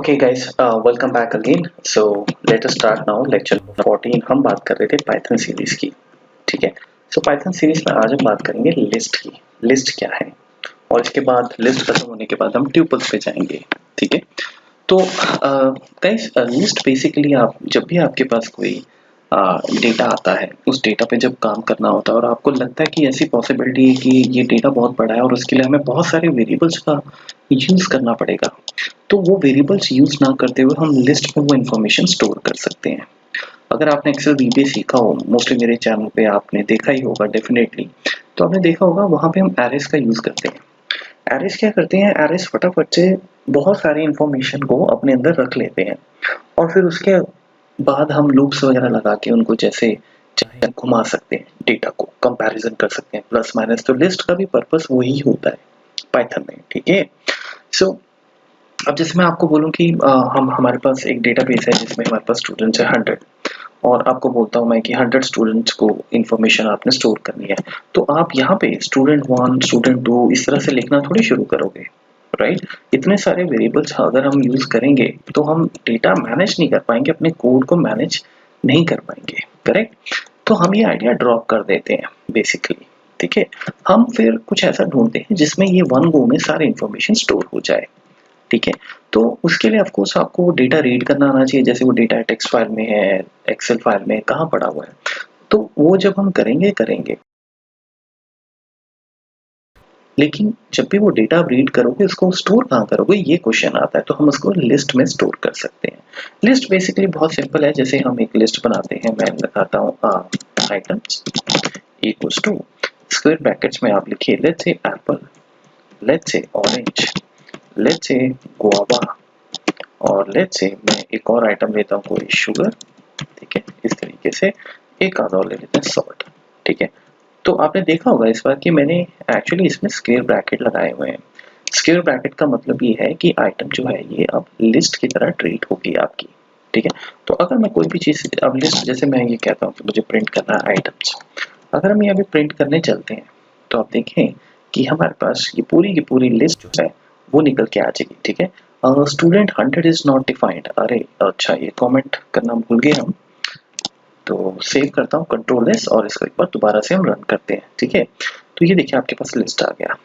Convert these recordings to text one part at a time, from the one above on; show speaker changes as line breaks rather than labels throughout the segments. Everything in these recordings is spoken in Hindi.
Okay guys, welcome back again. So let us start now lecture 14। हम बात कर रहे थे पाइथन सीरीज की। ठीक है। सो पाइथन सीरीज में आज हम बात करेंगे लिस्ट की। लिस्ट क्या है, और इसके बाद लिस्ट खत्म होने के बाद हम ट्यूपल्स पे जाएंगे। ठीक है। तो गाइस, लिस्ट बेसिकली आप जब भी आपके पास कोई डेटा आता है, उस डेटा पे जब काम करना होता है और आपको लगता है कि ऐसी पॉसिबिलिटी है कि ये डेटा बहुत बड़ा है और उसके लिए हमें बहुत सारे वेरिएबल्स का यूज करना पड़ेगा, तो वो वेरिएबल्स यूज ना करते हुए हम लिस्ट में वो इन्फॉर्मेशन स्टोर कर सकते हैं। अगर आपने एक्सेल वीबीए सीखा हो, मोस्टली मेरे चैनल पे आपने देखा ही होगा डेफिनेटली, तो आपने देखा होगा वहाँ पे हम एरेस का यूज करते हैं। एरेस क्या करते हैं, एरेस फटाफट से बहुत सारी इन्फॉर्मेशन को अपने अंदर रख लेते हैं और फिर उसके बाद हम लूप्स वगैरह लगा के उनको जैसे चाहे घुमा सकते हैं, डेटा को कंपैरिजन कर सकते हैं प्लस माइनस। तो लिस्ट का भी पर्पस वही होता है पाइथन में। ठीक है। सो अब जैसे मैं आपको बोलूँ कि हम हमारे पास एक डेटाबेस है जिसमें हमारे पास स्टूडेंट्स है 100, और आपको बोलता हूँ मैं कि 100 स्टूडेंट्स को इन्फॉर्मेशन आपने स्टोर करनी है, तो आप यहाँ पे स्टूडेंट 1 स्टूडेंट 2 इस तरह से लिखना थोड़ी शुरू करोगे, राइट। इतने सारे वेरिएबल्स अगर हम यूज करेंगे तो हम डेटा मैनेज नहीं कर पाएंगे, अपने कोड को मैनेज नहीं कर पाएंगे, करेक्ट। तो हम ये आइडिया ड्रॉप कर देते हैं बेसिकली। ठीक है। हम फिर कुछ ऐसा ढूंढते हैं जिसमें ये वन गो में सारी इन्फॉर्मेशन स्टोर हो जाए। ठीक है। तो उसके लिए ऑफ कोर्स आपको डेटा रीड करना आना चाहिए, जैसे वो डेटा टेक्स्ट फाइल में है, एक्सेल फाइल में कहाँ पड़ा हुआ है, तो वो जब हम करेंगे करेंगे। लेकिन जब भी वो डेटा आप रीड करोगे उसको स्टोर कहाँ करोगे, ये क्वेश्चन आता है। तो हम उसको लिस्ट में स्टोर कर सकते हैं। लिस्ट बेसिकली बहुत सिंपल है। जैसे हम एक लिस्ट बनाते हैं, मैं लगाता हूँ items equals to square brackets में आप लिखिए let's say apple, let's say orange, let's say guava, और लेट्स से मैं एक और आइटम लेता हूँ कोई शुगर। ठीक है। इस तरीके से एक आधा और ले लेते हैं सॉल्ट। ठीक है। तो आपने देखा होगा इस बार कि मैंने एक्चुअली इसमें स्क्वायर ब्रैकेट लगाए हुए हैं। स्क्वायर ब्रैकेट का मतलब ये है कि आइटम जो है ये अब लिस्ट की तरह ट्रीट होगी आपकी। ठीक है। तो अगर मैं कोई भी चीज़ अब लिस्ट, जैसे मैं ये कहता हूँ कि मुझे प्रिंट करना है आइटम्स, अगर हम ये अभी प्रिंट करने चलते हैं तो आप देखें कि हमारे पास ये पूरी की पूरी लिस्ट जो है वो निकल के आ जाएगी। ठीक है। स्टूडेंट 100 इज नॉट डिफाइंड, अरे अच्छा ये कमेंट करना भूल गए हम, तो सेव करता हूँ कंट्रोल एस और इसको एक बार दोबारा से हम रन करते हैं। ठीक है। तो ये देखिए आपके पास लिस्ट आ गया।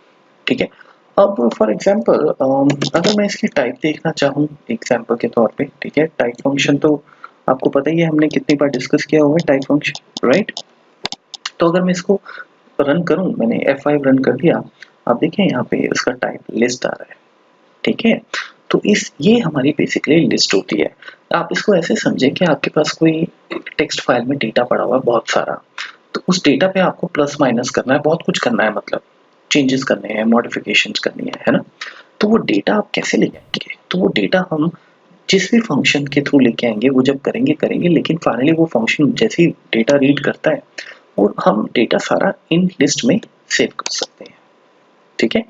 ठीक है। अब फॉर एग्जांपल अगर मैं इसकी टाइप देखना चाहूँ एग्जांपल के तौर पे, ठीक है, टाइप फंक्शन तो आपको पता ही है हमने कितनी बार डिस्कस किया हुआ है टाइप फंक्शन, राइट। तो अगर मैं इसको रन करूँ, मैंने F5 रन कर दिया, आप देखें यहाँ पे उसका टाइप लिस्ट आ रहा है। ठीक है। तो इस ये हमारी बेसिकली लिस्ट होती है। आप इसको ऐसे समझें कि आपके पास कोई टेक्स्ट फाइल में डेटा पड़ा हुआ है बहुत सारा, तो उस डेटा पे आपको प्लस माइनस करना है, बहुत कुछ करना है, मतलब चेंजेस करने हैं, मॉडिफिकेशंस करनी है ना। तो वो डेटा आप कैसे लेके आएंगे, तो वो डेटा हम जिस भी फंक्शन के थ्रू लेके आएंगे वो जब करेंगे करेंगे, लेकिन फाइनली वो फंक्शन जैसे ही डेटा रीड करता है और हम डेटा सारा इन लिस्ट में सेव कर सकते हैं। ठीक है।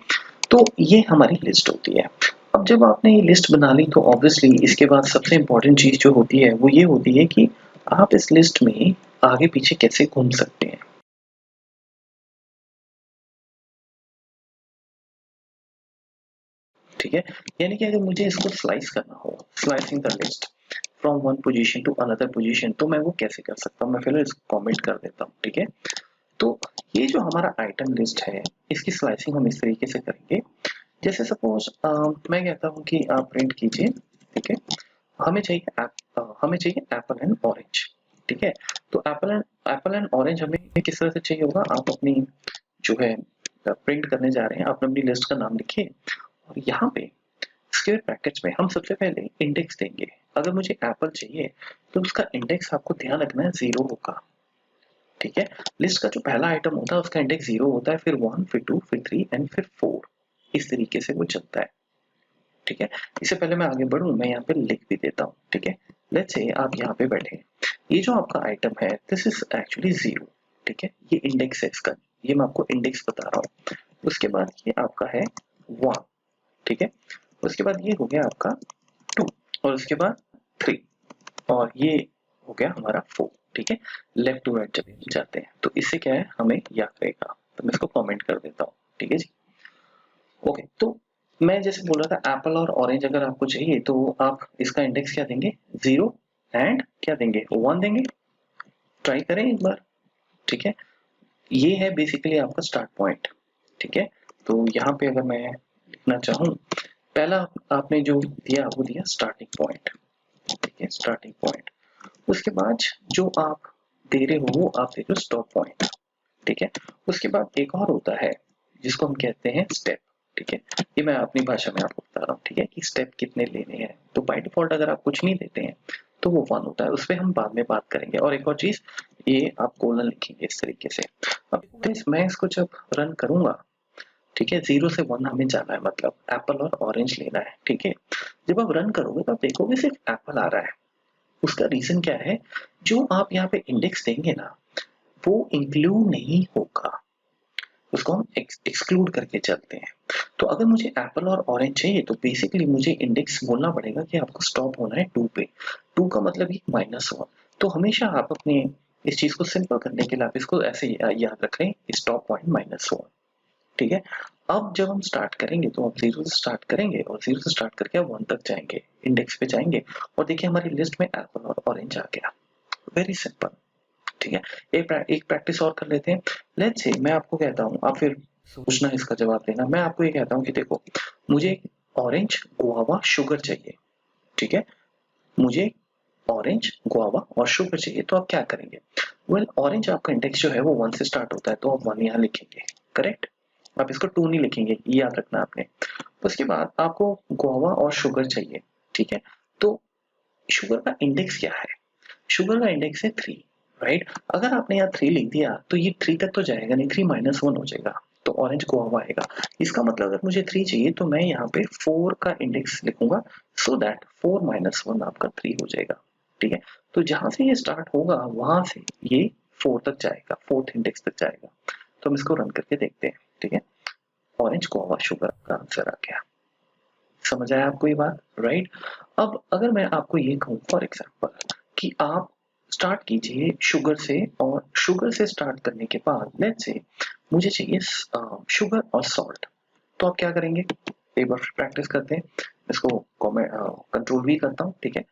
तो ये हमारी लिस्ट होती है। अब जब आपने ये लिस्ट बना ली तो ऑब्वियसली इसके बाद सबसे इम्पोर्टेंट चीज जो होती है वो ये होती है कि आप इस लिस्ट में आगे पीछे कैसे घूम सकते हैं। ठीक है। यानी कि अगर मुझे इसको स्लाइस करना हो, slicing the list from one position to another position, तो मैं वो कैसे कर सकता हूँ, मैं फिलहाल इसको कमेंट कर देता हूँ। ठीक है। तो ये जो हमारा आइटम लिस्ट है इसकी स्लाइसिंग हम इस तरीके से करेंगे। जैसे सपोज मैं कहता हूँ कि आप प्रिंट कीजिए। ठीक है। हमें चाहिए एप्पल एंड ऑरेंज। ठीक है। तो एप्पल एंड ऑरेंज हमें किस तरह से चाहिए होगा, आप अपनी जो है प्रिंट करने जा रहे हैं, आपने अपनी लिस्ट का नाम लिखिए और यहाँ पे स्क्वायर ब्रैकेट्स में हम सबसे पहले इंडेक्स देंगे। अगर मुझे एप्पल चाहिए तो उसका इंडेक्स आपको ध्यान रखना है 0 होगा। ठीक है। लिस्ट का जो पहला आइटम होता है उसका इंडेक्स 0 होता है, फिर 1, फिर 2, फिर 3 एंड फिर 4, इस तरीके से वो चलता है। ठीक है। इससे पहले मैं आगे बढ़ूं, मैं यहाँ पे लिख भी देता हूँ। ठीक है। लेट्स से आप यहाँ पे बैठे, ये जो आपका आइटम है दिस इज एक्चुअली 0। ठीक है। ये इंडेक्स है इसका, ये मैं आपको इंडेक्स बता रहा हूँ। उसके बाद ये आपका है 1। ठीक है। उसके बाद ये हो गया आपका 2, और उसके बाद 3, और ये हो गया हमारा 4। ठीक है। लेफ्ट टू राइट जब जाते हैं तो इससे क्या है हमें याद रहेगा, तो मैं इसको कमेंट कर देता हूँ। ठीक है जी। ओके। तो मैं जैसे बोल रहा था एप्पल और ऑरेंज अगर आपको चाहिए तो आप इसका इंडेक्स क्या देंगे, 0 एंड क्या देंगे, 1 देंगे। ट्राई करें एक बार, ठीक है। ये है बेसिकली आपका स्टार्ट पॉइंट, ठीक है। तो यहाँ पे अगर मैं लिखना चाहूँ, पहला आपने जो दिया वो दिया स्टार्टिंग पॉइंट, ठीक है, स्टार्टिंग पॉइंट। उसके बाद जो आप दे रहे हो वो आप दे रहे हो स्टॉप पॉइंट, ठीक है। उसके बाद एक और होता है जिसको हम कहते हैं स्टेप, ठीक है। ये मैं अपनी भाषा में आपको बता रहा हूँ, ठीक है, कि स्टेप कितने लेने हैं। तो बाय डिफॉल्ट अगर आप कुछ नहीं देते हैं तो वो 1 होता है, उस पर हम बाद में बात करेंगे। और एक और चीज, ये आप कोलन लिखेंगे इस तरीके से। अब मैं इसको जब रन करूंगा, ठीक है, 0 से 1 हमें जाना है, मतलब एप्पल और ऑरेंज लेना है, ठीक है। जब आप रन करोगे तो आप देखोगे सिर्फ एप्पल आ रहा है। उसका रीजन क्या है, जो आप यहाँ पे इंडेक्स देंगे ना वो इंक्लूड नहीं होगा, उसको हम एक्सक्लूड करके चलते हैं। तो अगर मुझे एप्पल और ऑरेंज चाहिए तो बेसिकली मुझे इंडेक्स बोलना पड़ेगा कि आपको स्टॉप होना है 2 पे। 2 का मतलब ही -1। तो हमेशा आप अपने इस चीज को सिंपल करने के लिए आप इसको ऐसे याद रख लें, स्टॉप पॉइंट -1, ठीक है। अब जब हम स्टार्ट करेंगे तो आप 0 से स्टार्ट करेंगे और 0 से स्टार्ट करके आप 1 तक जाएंगे, इंडेक्स पे जाएंगे और देखिए हमारी लिस्ट में एप्पल और ऑरेंज आ गया। वेरी सिंपल, ठीक है। एक प्रैक्टिस और कर लेते हैं। लेट्स से मैं आपको कहता हूँ, आप फिर सोचना इसका जवाब देना। मैं आपको ये कहता हूँ कि देखो मुझे ऑरेंज गुआवा शुगर चाहिए, ठीक है। मुझे ऑरेंज गुआवा और शुगर चाहिए, तो आप क्या करेंगे। वेल ऑरेंज आपका इंडेक्स जो है वो 1 से स्टार्ट होता है, तो आप 1 यहाँ लिखेंगे, करेक्ट। आप इसको 2 नहीं लिखेंगे, ये याद रखना आपने। उसके बाद आपको गुआवा और शुगर चाहिए, ठीक है। तो शुगर का इंडेक्स क्या है, शुगर का इंडेक्स है 3, राइट। अगर आपने यहाँ 3 लिख दिया तो ये 3 तक तो जाएगा नहीं, 3 -1 हो जाएगा, तो ऑरेंज गुआवा आएगा। इसका मतलब अगर मुझे 3 चाहिए तो मैं यहाँ पे 4 का इंडेक्स लिखूंगा, सो दैट 4 -1 आपका 3 हो जाएगा, ठीक है। तो जहां से ये स्टार्ट होगा वहां से ये 4 तक जाएगा, 4th इंडेक्स तक जाएगा। तो हम इसको रन करके देखते हैं, ठीक है। ऑरेंज गुआवा शुगर का आंसर आ गया। समझ आया आपको ये बात, राइट। अब अगर मैं आपको ये कहूँ फॉर एग्जाम्पल कि आप स्टार्ट कीजिए शुगर से, और शुगर से स्टार्ट करने के बाद लेट्स से मुझे चाहिए शुगर और सॉल्ट, तो आप क्या करेंगे, एक बार प्रैक्टिस करते हैं। इसको कंट्रोल भी करता हूँ, ठीक है।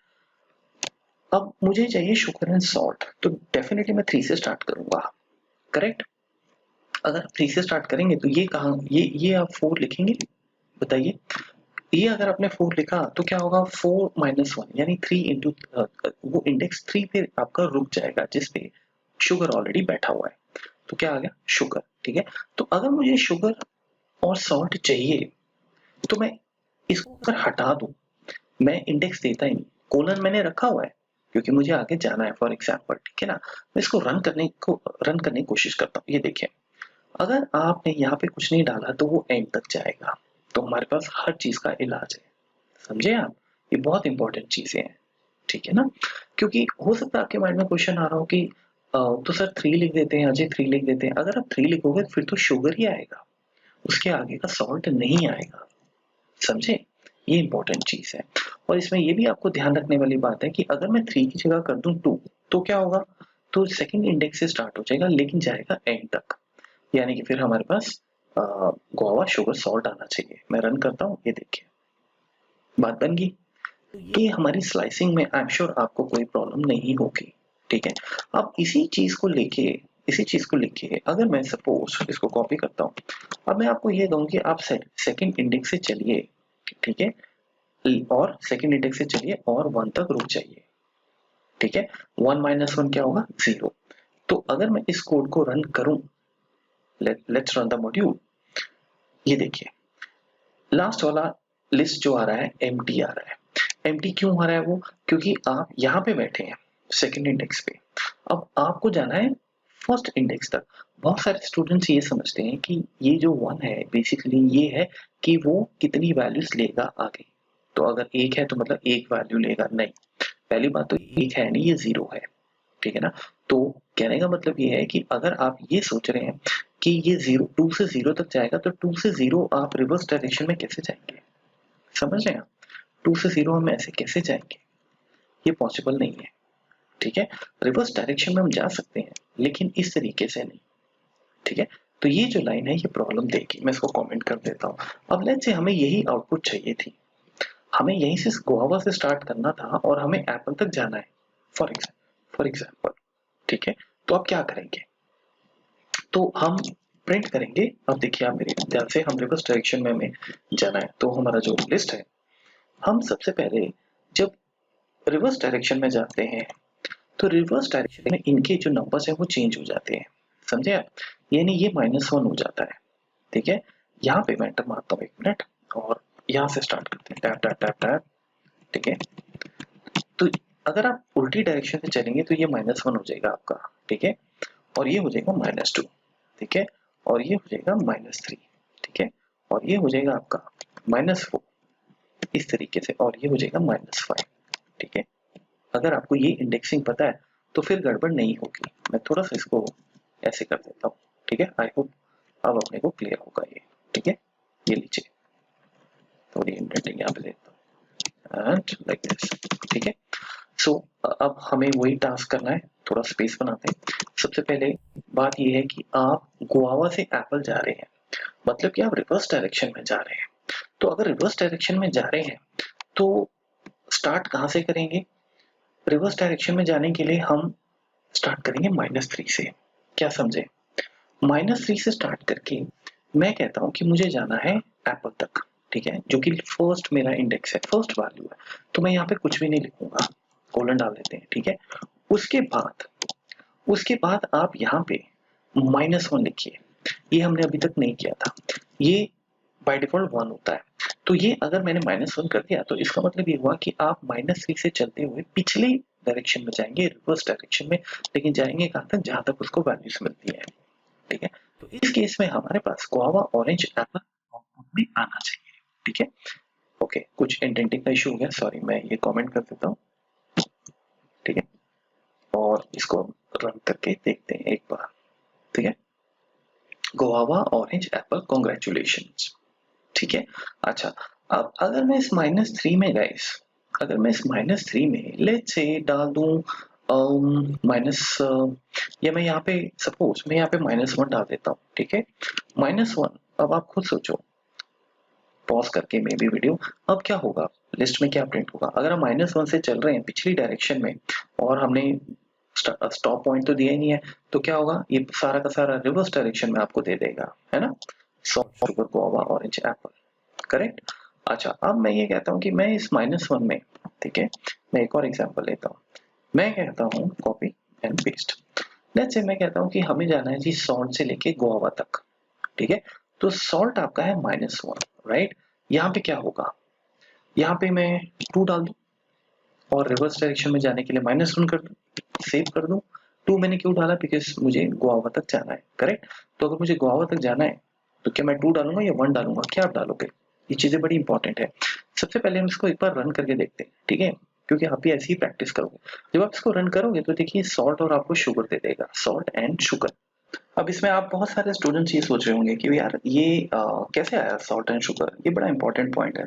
अब मुझे चाहिए शुगर एंड सॉल्ट, तो डेफिनेटली मैं 3 से स्टार्ट करूंगा, करेक्ट। अगर आप 3 से स्टार्ट करेंगे तो ये कहाँ, ये आप 4 लिखेंगे, बताइए। ये अगर आपने 4 लिखा तो क्या होगा, 4 -1 यानी 3 इंटू वो इंडेक्स 3 पे आपका रुक जाएगा जिसपे शुगर ऑलरेडी बैठा हुआ है। तो क्या आ गया, शुगर, ठीक है। तो अगर मुझे शुगर और सॉल्ट चाहिए तो मैं इसको अगर हटा दूं, मैं इंडेक्स देता ही नहीं, कोलन मैंने रखा हुआ है क्योंकि मुझे आगे जाना है फॉर एग्जाम्पल, ठीक है ना। मैं इसको रन करने की कोशिश करता हूँ। ये देखिए अगर आपने यहाँ पे कुछ नहीं डाला तो वो एंड तक जाएगा। तो हमारे पास हर चीज का इलाज है, समझे आप। ये बहुत इंपॉर्टेंट चीजें हैं, ठीक है ना। क्योंकि हो सकता है आपके माइंड में क्वेश्चन आ रहा हो कि तो सर 3 लिख देते हैं, अजय 3 लिख देते हैं। अगर आप 3 लिखोगे फिर तो शुगर ही आएगा, उसके आगे का सॉल्ट नहीं आएगा, समझे। ये इंपॉर्टेंट चीज है। और इसमें ये भी आपको ध्यान रखने वाली बात है कि अगर मैं 3 की जगह कर दूं 2 तो क्या होगा, तो सेकंड इंडेक्स से स्टार्ट हो जाएगा लेकिन जाएगा एंड तक, यानी कि फिर हमारे पास गुआवा शुगर सॉल्ट आना चाहिए। मैं रन करता हूँ, ये देखिए बात बन गई। तो ये हमारी स्लाइसिंग में आई एम श्योर आपको कोई प्रॉब्लम नहीं होगी, ठीक है। अब इसी चीज को लेके अगर मैं सपोज इसको कॉपी करता हूँ, अब मैं आपको ये कहूँ कि आप सेकंड इंडेक्स से चलिए, ठीक है, और सेकंड इंडेक्स से चलिए और 1 तक रुक जाइए, ठीक है। 1 -1 क्या होगा, 0। तो अगर मैं इस कोड को रन करूं, लेट्स रन द मॉड्यूल, ये देखिए लास्ट वाला लिस्ट जो आ रहा है एम्प्टी आ रहा है। एम्प्टी क्यों आ रहा है वो, क्योंकि आप यहाँ पे बैठे हैं सेकंड इंडेक्स पे, अब आपको जाना है फर्स्ट इंडेक्स तक। बहुत सारे स्टूडेंट्स ये समझते हैं कि ये जो 1 है बेसिकली ये है कि वो कितनी वैल्यूज लेगा आगे। तो अगर 1 है तो मतलब 1 वैल्यू लेगा, नहीं, पहली बात तो 1 है नहीं, ये 0 है, ठीक है ना। तो कहने का मतलब ये है कि अगर आप ये सोच रहे हैं कि ये 2 से 0 तक जाएगा, तो 2 से 0 आप रिवर्स डायरेक्शन में कैसे जाएंगे, समझ रहे हैं आप। 2 से 0 हम ऐसे कैसे जाएंगे, ये पॉसिबल नहीं है, ठीक है। रिवर्स डायरेक्शन में हम जा सकते हैं लेकिन इस तरीके से नहीं, ठीक है। तो ये जो लाइन है ये प्रॉब्लम देगी, मैं इसको कमेंट कर देता हूँ। अब लेट्स से हमें यही आउटपुट चाहिए थी, हमें यहीं से गुआवा से स्टार्ट करना था और हमें एप्पल तक जाना है फॉर एग्जाम्पल, ठीक है। तो अब क्या करेंगे, तो हम प्रिंट करेंगे। अब देखिए आप मेरे ध्यान से, हम रिवर्स डायरेक्शन में हमें जाना है, तो हमारा जो लिस्ट है, हम सबसे पहले जब रिवर्स डायरेक्शन में जाते हैं तो रिवर्स डायरेक्शन में इनके जो नंबर्स हैं वो चेंज हो जाते हैं, समझे आप, यानी ये -1 हो जाता है, ठीक है। यहाँ पे मैं एंटर मारता हूँ 1 मिनट और यहाँ से स्टार्ट करते हैं, टैप टैप टैप टैप, ठीक है। तो अगर आप उल्टी डायरेक्शन से चलेंगे तो ये -1 हो जाएगा आपका, ठीक है, और ये हो जाएगा -2, ठीक है, और ये हो जाएगा -3, ठीक है, और ये हो जाएगा आपका -4 इस तरीके से, और ये हो जाएगा -5, ठीक है। अगर आपको ये इंडेक्सिंग पता है तो फिर गड़बड़ नहीं होगी। मैं थोड़ा सा इसको ऐसे कर देता हूँ, ठीक है। आई होप अब अपने को क्लियर होगा ये, ठीक है। ये लीजिए, थोड़ी इंडेंटिंग यहाँ पे देता हूँ एंड लाइक दिस, ठीक है। सो अब हमें वही टास्क करना है, थोड़ा स्पेस बनाते हैं। सबसे पहले बात ये है कि आप गुआवा से एप्पल जा रहे हैं, मतलब कि आप रिवर्स डायरेक्शन में जा रहे हैं। तो अगर रिवर्स डायरेक्शन में जा रहे हैं तो स्टार्ट कहाँ से करेंगे, रिवर्स डायरेक्शन में जाने के लिए हम स्टार्ट करेंगे -3 से, क्या समझे। -3 से स्टार्ट करके मैं कहता हूँ कि मुझे जाना है एप्पल तक, ठीक है, जो कि फर्स्ट मेरा इंडेक्स है, फर्स्ट वैल्यू है। तो मैं यहाँ पे कुछ भी नहीं लिखूंगा, कोलन डाल देते हैं, ठीक है। उसके बाद आप यहाँ पे -1 लिखिए, ये हमने अभी तक नहीं किया था, ये बाय डिफॉल्ट 1 होता है। तो ये अगर मैंने -1 कर दिया तो इसका मतलब ये हुआ कि आप -3 से चलते हुए पिछली डायरेक्शन में जाएंगे, रिवर्स डायरेक्शन में, लेकिन जाएंगे कहाँ तक, जहां तक उसको वैल्यूज मिलती है, ठीक है। तो इस केस में हमारे पास गुआवा, ऑरेंज, एप्पल आउटपुट में आना चाहिए, ठीक है। ओके, कुछ इंडेंटिंग का इशू हो गया, सॉरी, मैं ये कमेंट कर देता हूँ, ठीक है, और इसको रन करके देखते हैं एक बार, ठीक है। गुआवा, ऑरेंज, एप्पल, कॉन्ग्रेचुलेशंस, ठीक है। अच्छा, अब अगर मैं इस -3 में गाइस, अगर मैं इस -3 में लेट्स से डाल दूं माइनस, या मैं यहाँ पे सपोज मैं यहाँ पे -1 डाल देता हूँ, ठीक है, -1। अब आप खुद सोचो, पॉज करके मे बी वीडियो, अब क्या होगा, लिस्ट में क्या प्रिंट होगा। अगर हम -1 से चल रहे हैं पिछली डायरेक्शन में और हमने स्टॉप पॉइंट तो दिया ही नहीं है, तो क्या होगा, ये सारा का सारा रिवर्स डायरेक्शन में आपको दे देगा, है ना। Salt, sugar, guava, orange, Apple, correct. अच्छा, अब मैं ये कहता हूँ कि मैं इस -1 में, ठीक है, मैं एक और एग्जांपल लेता हूँ, मैं कहता हूँ copy and paste. Let's say मैं कहता हूँ कि हमें जाना है जी सॉल्ट से लेके गुआवा तक, ठीक है। तो सॉल्ट आपका है -1, राइट। यहाँ पे क्या होगा, यहाँ पे मैं 2 डाल दूँ और रिवर्स डायरेक्शन में जाने के लिए -1 कर दूँ, सेव कर दूँ। 2 मैंने क्यों डाला, बिकॉज मुझे गुआवा तक जाना है, करेक्ट। तो अगर मुझे गुआवा तक जाना है तो क्या मैं 2 डालूंगा या 1 डालूंगा, क्या आप डालोगे, ये चीजें बड़ी इंपॉर्टेंट है। सबसे पहले हम इसको एक बार रन करके देखते हैं, ठीक है, क्योंकि आप भी ऐसे ही प्रैक्टिस करोगे। जब आप इसको रन करोगे तो देखिए सॉल्ट और आपको शुगर दे देगा, सॉल्ट एंड शुगर। अब इसमें आप बहुत सारे स्टूडेंट्स ये सोच रहे होंगे कि यार ये कैसे आया सॉल्ट एंड शुगर, ये बड़ा इंपॉर्टेंट पॉइंट है।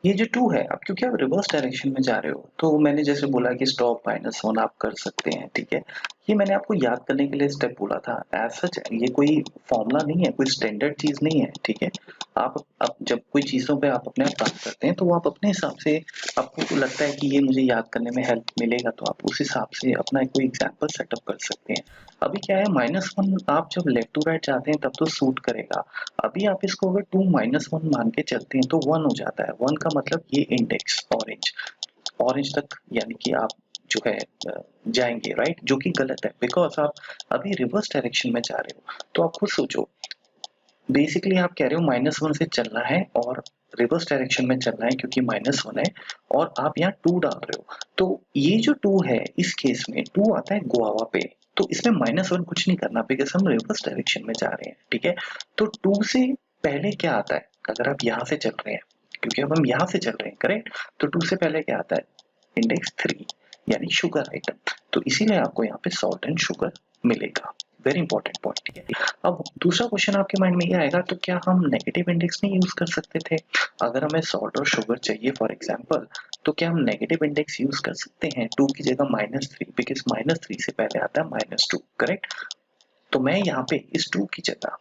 ये जो 2 है, अब क्योंकि आप रिवर्स डायरेक्शन में जा रहे हो तो मैंने जैसे बोला कि स्टॉप -1 आप कर सकते हैं, ठीक है। ये मैंने आपको याद करने के लिए स्टेप बोला था, एज सच ये कोई फॉर्मूला नहीं है, कोई स्टैंडर्ड चीज नहीं है, ठीक है। आप अब जब कोई चीजों पे आप अपने आप काम करते हैं तो वो आप अपने हिसाब से, आपको लगता है कि ये मुझे याद करने में हेल्प मिलेगा तो आप उस हिसाब से अपना कोई एग्जाम्पल सेटअप कर सकते हैं। अभी क्या है, -1 आप जब लेफ्ट टू राइट जाते हैं तब तो सूट करेगा। अभी आप इसको अगर 2 -1 मान के चलते हैं तो 1 हो जाता है। 1 का मतलब ये इंडेक्स ऑरेंज तक, यानी कि आप जो है जाएंगे, राइट, जो कि गलत है, बिकॉज आप अभी रिवर्स डायरेक्शन में जा रहे हो। तो आप खुद सोचो, बेसिकली आप कह रहे हो -1 से चलना है और रिवर्स डायरेक्शन में चलना है क्योंकि -1 है, और आप यहाँ 2 डाल रहे हो। तो ये जो 2 है, इस केस में 2 आता है गुआवा पे, तो इसमें -1 कुछ नहीं करना, बिकॉज हम रिवर्स डायरेक्शन में जा रहे हैं, ठीक है। तो 2 से पहले क्या आता है, अगर आप यहाँ से चल रहे हैं, क्योंकि अब हम यहाँ से चल रहे हैं, करेक्ट, तो 2 से पहले क्या आता है, इंडेक्स 3, यानी शुगर आइटम। तो इसीलिए आपको यहाँ पे सॉल्ट एंड शुगर मिलेगा, वेरी इंपॉर्टेंट पॉइंट, ठीक है। अब दूसरा क्वेश्चन आपके माइंड में ये आएगा, तो क्या हम नेगेटिव इंडेक्स नहीं यूज कर सकते थे, अगर हमें सॉल्ट और शुगर चाहिए फॉर एग्जांपल, तो क्या हम नेगेटिव इंडेक्स यूज कर सकते हैं 2 की जगह -3, बिकॉज -3 से पहले आता है -2, करेक्ट। तो मैं यहाँ पे इस 2 की जगह,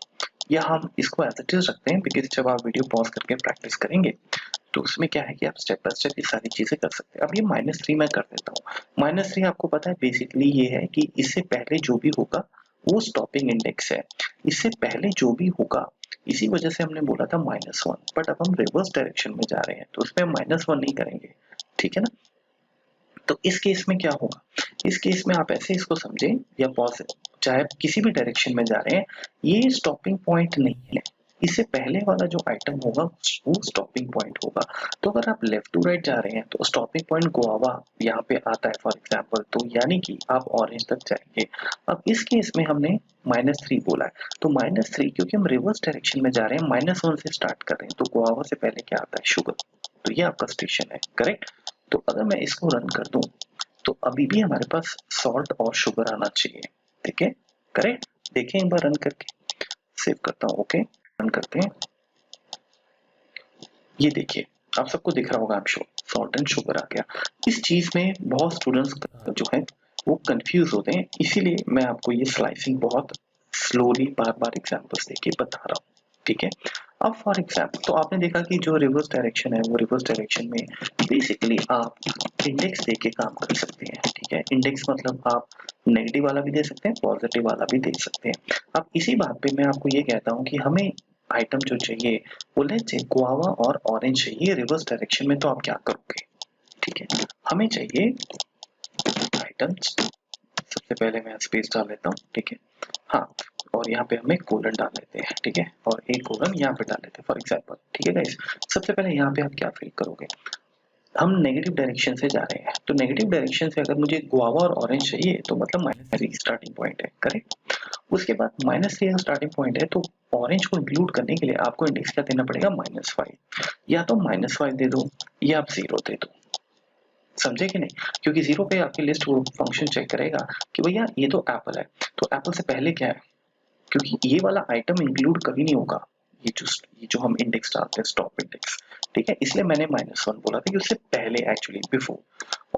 या हम इसको एज इट इज रखते हैं, बिकॉज जब आप वीडियो पॉज करके प्रैक्टिस करेंगे तो उसमें क्या है कि आप स्टेप बाय स्टेप ये सारी चीजें कर सकते हैं। अब ये -3 मैं कर देता हूँ। -3 आपको पता है बेसिकली ये है कि इससे पहले जो भी होगा वो स्टॉपिंग इंडेक्स है। इससे पहले जो भी होगा, इसी वजह से हमने बोला था -1, बट अब हम रिवर्स डायरेक्शन में जा रहे हैं तो उसमें -1 नहीं करेंगे, ठीक है ना। तो इस केस में क्या होगा, इस केस में आप ऐसे इसको समझें या पॉज, चाहे आप किसी भी डायरेक्शन में जा रहे हैं, ये स्टॉपिंग पॉइंट नहीं है। इससे पहले वाला जो आइटम होगा वो स्टॉपिंग पॉइंट होगा। तो अगर आप लेफ्ट टू राइट जा रहे हैं तो स्टॉपिंग पॉइंट गुआवा यहाँ पे आता है फॉर एग्जांपल, तो यानी कि आप ऑरेंज तक जाएंगे। अब इस केस में हमने -3 बोला है, तो -3 क्योंकि हम रिवर्स डायरेक्शन में जा रहे हैं, -1 से स्टार्ट कर रहे हैं, तो गुआवा से पहले क्या आता है, शुगर। तो ये आपका स्टेशन है, करेक्ट। तो अगर मैं इसको रन कर दूं तो अभी भी हमारे पास सॉल्ट और शुगर आना चाहिए, ठीक है, करेक्ट। देखें एक बार रन करके, सेव करता हूँ, ओके, रन करते हैं। ये देखिए आप सबको दिख रहा होगा, आप सॉल्ट एंड शुगर आ गया। इस चीज में बहुत स्टूडेंट्स जो है वो कंफ्यूज होते हैं, इसीलिए मैं आपको ये स्लाइसिंग बहुत स्लोली बार बार एग्जांपल्स देके बता रहा हूँ, ठीक है। अब फॉर एग्जांपल तो आपने देखा कि जो रिवर्स डायरेक्शन है वो रिवर्स डायरेक्शन में बेसिकली आप इंडेक्स देके काम कर सकते हैं, ठीक है। इंडेक्स मतलब आप नेगेटिव वाला भी दे सकते हैं, पॉजिटिव वाला भी दे सकते हैं। अब इसी बात पे मैं आपको ये कहता हूँ कि हमें आइटम जो चाहिए वो लेट्स से गुआवा और ऑरेंज चाहिए रिवर्स डायरेक्शन में, तो आप क्या करोगे, ठीक है। हमें चाहिए आइटम्स, सबसे पहले मैं स्पेस डाल लेता हूँ, ठीक है, हाँ, और यहाँ पे हमें कोलन डाल लेते हैं, ठीक है, और एक कोलन यहाँ पे डाल लेते हैं फॉर एग्जांपल, ठीक है गाइस। सबसे पहले यहाँ पे आप क्या फील करोगे, हम नेगेटिव डायरेक्शन से जा रहे हैं, तो नेगेटिव डायरेक्शन से अगर मुझे गुआवा और ऑरेंज चाहिए तो मतलब -3 स्टार्टिंग पॉइंट है, करेक्ट। उसके बाद -3 स्टार्टिंग पॉइंट है, तो ऑरेंज को इंक्लूड करने के लिए आपको इंडेक्स क्या देना पड़ेगा, -5। या तो -5 दे दो या आप 0 दे दो, समझे कि नहीं, क्योंकि 0 पे आपकी लिस्ट वो फंक्शन चेक करेगा कि भैया ये तो एप्पल है, तो एप्पल से पहले क्या है, क्योंकि ये वाला आइटम इंक्लूड कभी नहीं होगा, ये जो हम इंडेक्स डालते हैं स्टॉप इंडेक्स, ठीक है। इसलिए मैंने -1 बोला था कि उससे पहले एक्चुअली बिफोर,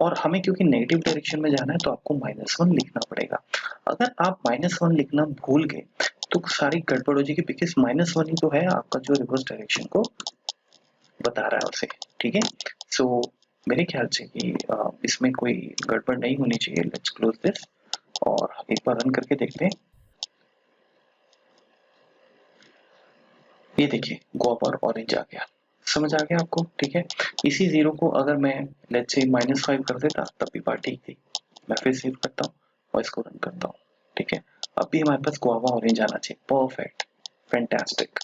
और हमें क्योंकि नेगेटिव डायरेक्शन में जाना है तो आपको -1 लिखना पड़ेगा। अगर आप -1 लिखना भूल गए तो सारी गड़बड़ हो जाएगी, बिकॉज -1 ही तो है आपका जो रिवर्स डायरेक्शन को बता रहा है उसे, ठीक है। सो मेरे ख्याल से कि इसमें कोई गड़बड़ नहीं होनी चाहिए। लेट्स क्लोज दिस और एक बार रन करके देखते हैं। ये देखिए गुआवा और ऑरेंज आ गया, समझ आ गया आपको, ठीक है। इसी 0 को अगर मैं लेट्स से -5 कर देता तब भी बात ठीक थी। मैं फिर सेव करता हूँ और इसको रन करता हूँ, ठीक है। अब भी हमारे पास गुआवा ऑरेंज आना चाहिए, परफेक्ट, फैंटास्टिक,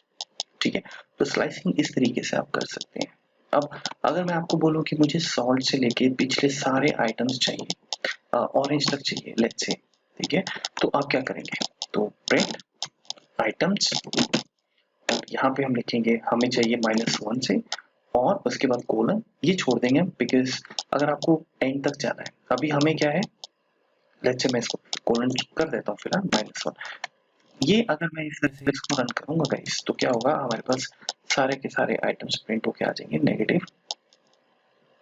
ठीक है। तो स्लाइसिंग इस तरीके से आप कर सकते हैं। अब अगर मैं आपको बोलूं कि मुझे सॉल्ट से लेके पिछले सारे आइटम्स चाहिए, ऑरेंज तक चाहिए लेट्स से, ठीक है, तो आप क्या करेंगे, तो प्रिंट आइटम्स, यहाँ पे हम लिखेंगे हमें चाहिए -1 से, और उसके बाद कोलन, ये छोड़ देंगे बिकॉज अगर आपको एंड तक जाना है, अभी हमें क्या है, लेट्स से मैं इसको कोलन कर देता हूँ फिलहाल -1। ये अगर मैं इस तरह से इसको रन करूंगा गाइस तो क्या होगा, हमारे पास सारे के सारे आइटम्स प्रिंट होके आ जाएंगे नेगेटिव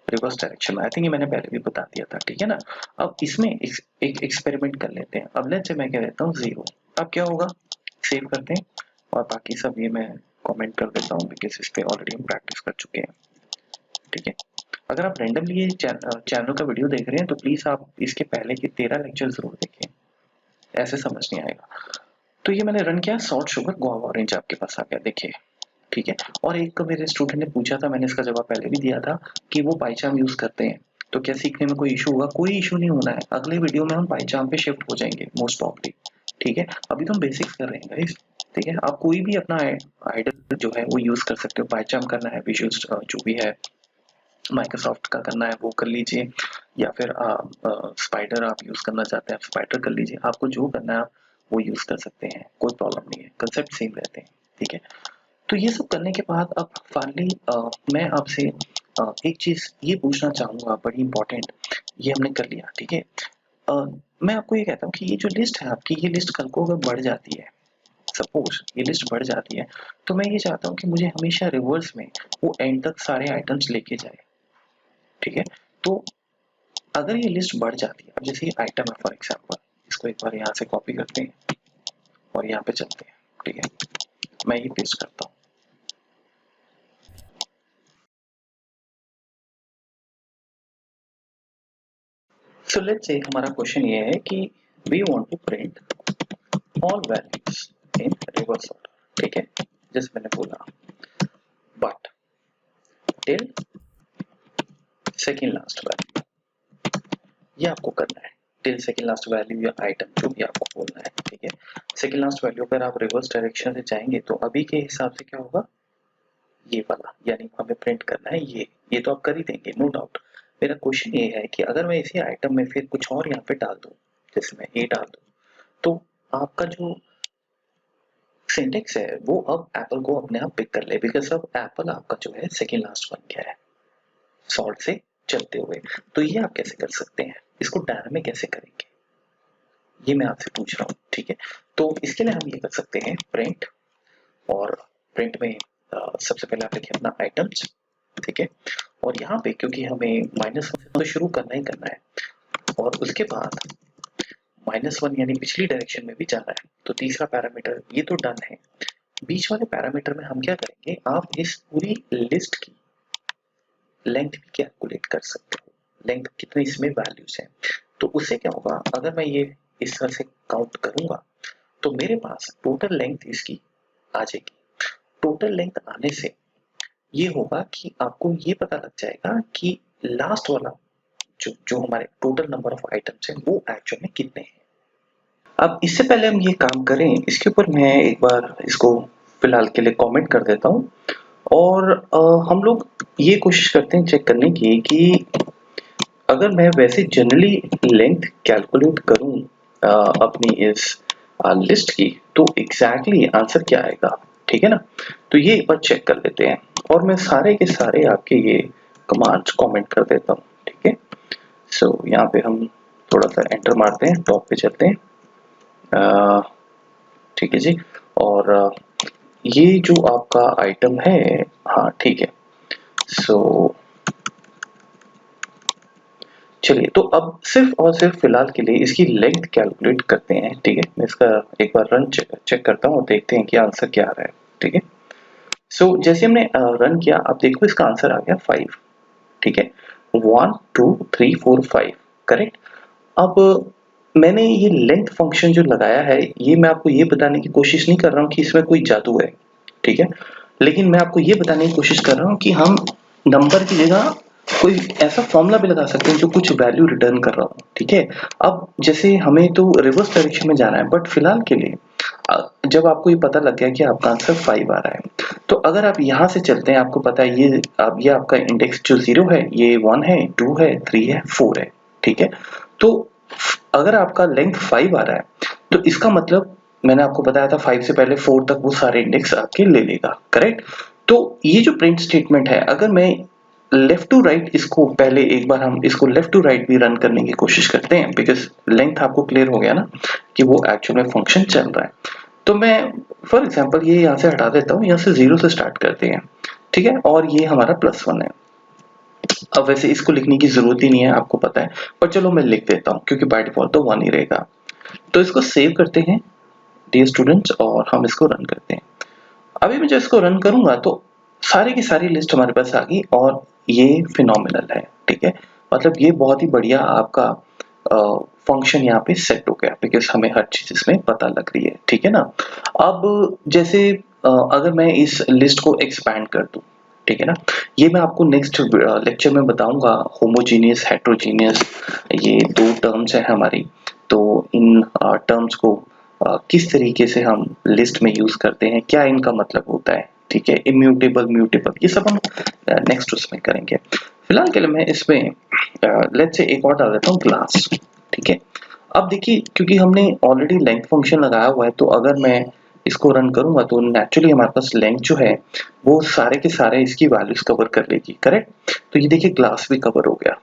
रिवर्स डायरेक्शन में। आई थिंक ये मैंने पहले भी बता दिया था, ठीक है ना। अब इसमें एक एक्सपेरिमेंट कर लेते हैं। अब लेट्स से मैं कह देता हूँ 0, अब क्या होगा, सेव करते हैं, और बाकी सब ये मैं कमेंट कर देता हूँ बिकॉज इस पे ऑलरेडी हम प्रैक्टिस कर चुके हैं, ठीक है। अगर आप रैंडमली ये चैनल का वीडियो देख रहे हैं तो प्लीज आप इसके पहले के 13 लेक्चर जरूर देखें, ऐसे समझ नहीं आएगा। तो ये मैंने रन किया, सॉल्ट शुगर गुआवा ऑरेंज आपके पास आ गया, देखिए, ठीक है। और एक मेरे स्टूडेंट ने पूछा था, मैंने इसका जवाब पहले भी दिया था कि वो पाइचार्म यूज करते हैं, तो क्या सीखने में कोई इशू होगा, कोई इशू नहीं होना है। अगले वीडियो में हम पाइचार्म पे शिफ्ट हो जाएंगे मोस्ट प्रॉब्ली, ठीक है। अभी तो हम बेसिक्स कर रहे हैं गाइस, ठीक है। आप कोई भी अपना आइडल जो है वो यूज कर सकते हो, पाइचार्म करना है, विजुअल जो भी है माइक्रोसॉफ्ट का करना है वो कर लीजिए, या फिर स्पाइडर आप यूज करना चाहते हैं आप स्पाइडर कर लीजिए, आपको जो करना है आप वो यूज कर सकते हैं, कोई प्रॉब्लम नहीं है, कंसेप्ट सेम रहते हैं, ठीक है। तो ये सब करने के बाद अब फाइनली मैं आपसे एक चीज ये पूछना चाहूंगा, बड़ी इंपॉर्टेंट, ये हमने कर लिया, ठीक है। मैं आपको ये कहता हूँ कि ये जो लिस्ट है आपकी, ये लिस्ट कल को अगर बढ़ जाती है, सपोज ये लिस्ट बढ़ जाती है, तो मैं ये चाहता हूँ कि मुझे हमेशा रिवर्स में वो एंड तक सारे आइटम्स लेके जाए, ठीक है। तो अगर ये लिस्ट बढ़ जाती है, अब जैसे ये आइटम है फॉर एग्जांपल, इसको एक बार यहाँ से कॉपी करते हैं, और यहाँ पे चलते हैं, ठीक है, मैं ये पेस्ट करता हूँ। सो लेट्स से हमारा क्वेश्चन ये है कि we want to print all values in reverse order, ठीक है, जैसे मैंने बोला, but till second last value, ये आपको करना है। टिल सेकेंड लास्ट वैल्यू या आइटम जो भी आपको बोलना है, ठीक है। सेकेंड लास्ट वैल्यू पर आप रिवर्स डायरेक्शन से जाएंगे तो अभी के हिसाब से क्या होगा, ये वाला, यानी हमें प्रिंट करना है ये तो आप कर ही देंगे, नो डाउट। मेरा क्वेश्चन ये है कि अगर मैं इसी आइटम में फिर कुछ और यहाँ पे डाल दूँ, जैसे मैं ए डाल दूँ, तो आपका जो सिंटेक्स है वो अब एप्पल को अपने आप पिक कर ले, बिकॉज अब एप्पल आपका जो है सेकेंड लास्ट बन गया है सॉर्ट से चलते हुए। तो ये आप कैसे कर सकते हैं, इसको डायनामिक कैसे करेंगे, ये मैं आपसे पूछ रहा हूँ, ठीक है। तो इसके लिए हम ये कर सकते हैं प्रिंट, और प्रिंट में सबसे पहले आप लिखें अपना आइटम्स, ठीक है, और यहाँ पे क्योंकि हमें -1 से तो शुरू करना ही करना है, और उसके बाद -1 यानी पिछली डायरेक्शन में भी जाना है। तो तीसरा पैरामीटर ये तो डन है। बीच वाले पैरामीटर में हम क्या करेंगे, आप इस पूरी लिस्ट की लेंथ भी कैलकुलेट कर सकते हो, लेंथ कितनी इसमें वैल्यूज हैं। तो उससे क्या होगा, अगर मैं ये इस तरह से काउंट करूंगा तो मेरे पास टोटल लेंथ इसकी आ जाएगी। टोटल लेंथ आने से ये होगा कि आपको ये पता लग जाएगा कि लास्ट वाला जो हमारे टोटल नंबर ऑफ आइटम्स हैं वो एक्चुअल में कितने हैं। अब इससे पहले हम ये काम करें, इसके ऊपर मैं एक बार इसको फिलहाल के लिए कमेंट कर देता हूँ, और हम लोग ये कोशिश करते हैं चेक करने की कि अगर मैं वैसे जनरली लेंथ कैलकुलेट करूं अपनी इस लिस्ट की, तो एग्जैक्टली आंसर क्या आएगा, ठीक है ना। तो ये एक बार चेक कर लेते हैं, और मैं सारे के सारे आपके ये कमांड्स कमेंट कर देता हूँ, ठीक है। सो यहाँ पे हम थोड़ा सा एंटर मारते हैं, टॉप पे चलते हैं, ठीक है जी। और ये जो आपका आइटम है, हाँ ठीक है। सो चलिए, तो अब सिर्फ और सिर्फ फिलहाल के लिए इसकी लेंथ कैलकुलेट करते हैं, ठीक है। मैं इसका एक बार रन चेक करता हूँ और देखते हैं कि आंसर क्या आ रहा है, ठीक है। सो जैसे हमने रन किया, अब देखो इसका आंसर आ गया 5, ठीक है, 1 2 3 4 5, करेक्ट। अब मैंने ये लेंथ फंक्शन जो लगाया है, ये मैं आपको ये बताने की कोशिश नहीं कर रहा हूँ कि इसमें कोई जादू है, ठीक है, लेकिन मैं आपको ये बताने की कोशिश कर रहा हूँ कि हम नंबर की जगह कोई ऐसा फॉर्मूला भी लगा सकते हैं जो कुछ वैल्यू रिटर्न कर रहा हो, ठीक है। अब जैसे हमें तो रिवर्स डायरेक्शन में जाना है, बट फिलहाल के लिए जब आपको ये पता लग गया कि आपका आंसर 5 आ रहा है, तो अगर आप यहाँ से चलते हैं, आपको पता है ये आपका इंडेक्स जो 0 है, ये 1 है, 2 है, 3 है, 4 है, ठीक है। तो अगर आपका लेंथ 5 आ रहा है, तो इसका मतलब मैंने आपको बताया था 5 से पहले 4 तक वो सारे इंडेक्स आपके ले लेगा, करेक्ट। तो ये जो प्रिंट स्टेटमेंट है, अगर मैं लेफ्ट टू राइट इसको पहले एक बार हम इसको लेफ्ट टू राइट भी रन करने की कोशिश करते हैं, बिकॉज लेंथ आपको क्लियर हो गया ना कि वो एक्चुअल में फंक्शन चल रहा है। तो मैं फॉर एग्जांपल ये यहाँ से हटा देता हूँ, यहाँ से 0 से स्टार्ट करते हैं, ठीक है, और ये हमारा +1 है। अब वैसे इसको लिखने की जरूरत ही नहीं है, आपको पता है, पर चलो मैं लिख देता हूँ क्योंकि बाय डिफॉल्ट तो 1 ही रहेगा। तो इसको सेव करते हैं डियर स्टूडेंट्स, और हम इसको रन करते हैं। अभी मैं जब इसको रन करूंगा तो सारी की सारी लिस्ट हमारे पास आ गई, और ये फिनोमिनल है, ठीक है। मतलब ये बहुत ही बढ़िया आपका फंक्शन यहाँ पे सेट हो गया, बिकॉज हमें हर चीज इसमें पता लग रही है, ठीक है ना। अब जैसे अगर मैं इस लिस्ट को एक्सपैंड कर दूं, ठीक है ना, ये मैं आपको नेक्स्ट लेक्चर में बताऊंगा। होमोजीनियस, हेट्रोजीनियस, ये 2 टर्म्स है हमारी, तो इन टर्म्स को किस तरीके से हम लिस्ट में यूज करते हैं, क्या इनका मतलब होता है, ठीक है, इम्यूटेबल, म्यूटेबल, ये सब हम नेक्स्ट उसमें करेंगे। फिलहाल के लिए मैं इसमें लेट्स से एक और डाल देता हूँ क्लास, ठीक है। अब देखिए, क्योंकि हमने ऑलरेडी लेंथ फंक्शन लगाया हुआ है, तो अगर मैं इसको रन करूंगा तो नेचुरली हमारे पास लेंथ जो है वो सारे के सारे इसकी वैल्यूज कवर कर लेगी, करेक्ट। तो ये देखिए क्लास भी कवर हो गया,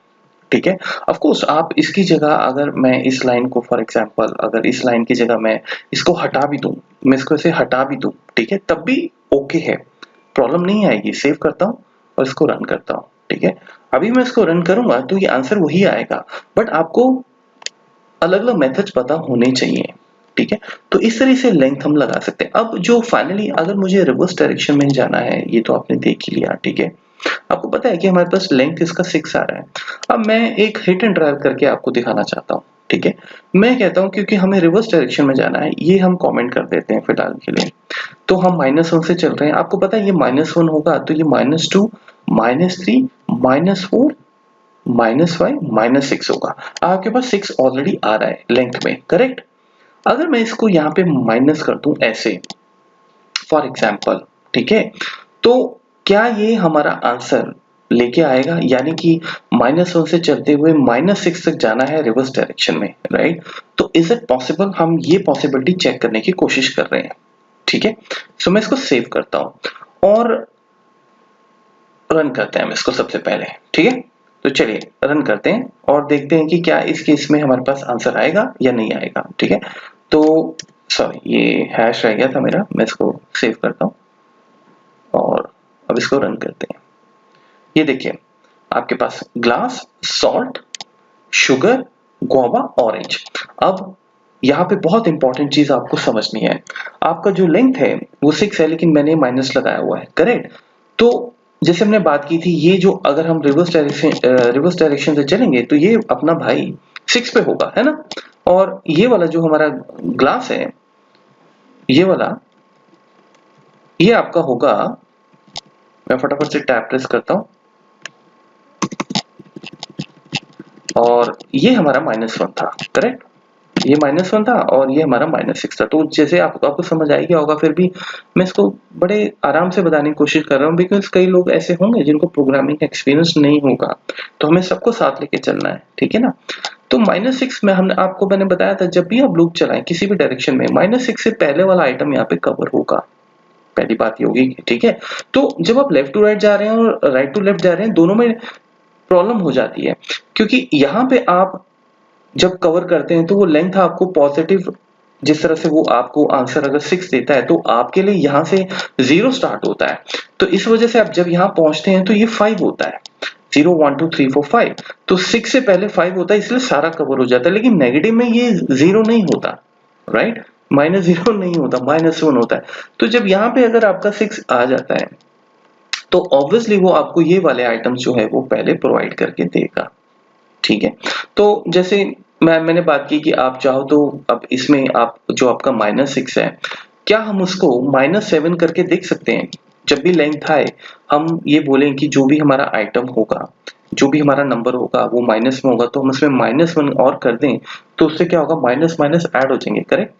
ठीक है। ऑफ कोर्स आप इसकी जगह, अगर मैं इस लाइन को फॉर एग्जांपल, अगर इस लाइन की जगह मैं इसको हटा भी दूं, मैं इसको ऐसे हटा भी दूं, ठीक है, तब भी ओके है, प्रॉब्लम नहीं आएगी। सेव करता हूं और इसको रन करता हूं, ठीक है। अभी मैं इसको रन करूंगा तो ये आंसर वही आएगा, बट आपको अलग अलग मेथड्स पता होने चाहिए, ठीक है। तो इस तरह से लेंथ हम लगा सकते हैं। अब जो फाइनली अगर मुझे रिवर्स डायरेक्शन में जाना है, ये तो आपने देख ही लिया, ठीक है। आपको पता है कि हमारे पास लेंथ इसका 6 आ रहा है। अब मैं एक हिट एंड ड्राइव करके आपको दिखाना चाहता हूँ, ठीक है। मैं कहता हूँ क्योंकि हमें रिवर्स डायरेक्शन में जाना है, ये हम कमेंट कर देते हैं फिलहाल के लिए। तो हम -1 से चल रहे हैं, आपको पता है ये -1 होगा तो ये -2 -3 -4 -5 -6 होगा। आपके पास 6 ऑलरेडी आ रहा है लेंथ में, करेक्ट। अगर मैं इसको यहाँ पे माइनस कर दूं ऐसे फॉर एग्जाम्पल, ठीक है, तो क्या ये हमारा आंसर लेके आएगा, यानी कि -1 से चलते हुए -6 तक जाना है रिवर्स डायरेक्शन में, राइट। तो इज इट पॉसिबल, हम ये पॉसिबिलिटी चेक करने की कोशिश कर रहे हैं, ठीक है। सो मैं इसको सेव करता हूं और रन करते हैं हम इसको सबसे पहले, ठीक है। तो चलिए रन करते हैं और देखते हैं कि क्या इस केस में हमारे पास आंसर आएगा या नहीं आएगा, ठीक है। तो सॉरी, ये हैश रह गया था मेरा, मैं इसको सेव करता हूं और अब इसको रन करते हैं। ये देखिए आपके पास glass, salt, sugar, guava, orange. अब यहाँ पे बहुत इंपॉर्टेंट चीज आपको समझनी है। आपका जो लेंथ है वो 6 है, लेकिन मैंने माइनस लगाया हुआ है, करेक्ट। तो जैसे हमने बात की थी, ये जो अगर हम रिवर्स डायरेक्शन से चलेंगे तो ये अपना भाई 6 पे होगा, है ना। और ये वाला जो हमारा ग्लास है, ये वाला, ये आपका होगा, मैं फटाफट से टैब प्रेस करता हूं, और ये हमारा -1 था, करेक्ट। ये -1 था और ये हमारा -6 था। तो जैसे आपको समझ आ गया होगा, फिर भी मैं इसको बड़े आराम से बताने की कोशिश कर रहा हूँ, बिकॉज कई लोग ऐसे होंगे जिनको प्रोग्रामिंग एक्सपीरियंस नहीं होगा, तो हमें सबको साथ लेके चलना है, ठीक है ना। तो -6 में मैंने बताया था, जब भी आप लूप चलाएं किसी भी डायरेक्शन में, -6 से पहले वाला आइटम यहाँ पे कवर होगा, पहली बात ये होगी, ठीक है। तो जब आप लेफ्ट टू राइट जा रहे हैं और राइट टू लेफ्ट जा रहे हैं, दोनों में प्रॉब्लम हो जाती है, क्योंकि यहाँ पे आप जब कवर करते हैं तो वो लेंथ आपको पॉजिटिव, जिस तरह से वो आपको आंसर अगर 6 देता है, तो आपके लिए यहाँ से 0 स्टार्ट होता है। तो इस वजह से आप जब यहाँ पहुंचते हैं तो ये 5 होता है, 0 1 2 3 4 5। तो 6 से पहले 5 होता है, इसलिए सारा कवर हो जाता है। लेकिन नेगेटिव में ये 0 नहीं होता, राइट, -0 नहीं होता, -1 होता है। तो जब यहाँ पे अगर आपका 6 आ जाता है तो ऑब्वियसली वो आपको ये वाले आइटम्स जो है वो पहले प्रोवाइड करके देगा, ठीक है। तो जैसे मैंने बात की कि आप चाहो तो अब इसमें आप जो आपका -6 है, क्या हम उसको -7 करके देख सकते हैं। जब भी लेंथ आए हम ये बोलें कि जो भी हमारा आइटम होगा, जो भी हमारा नंबर होगा वो माइनस में होगा, तो हम उसमें -1 और कर दें, तो उससे क्या होगा, माइनस माइनस ऐड हो जाएंगे, करेक्ट।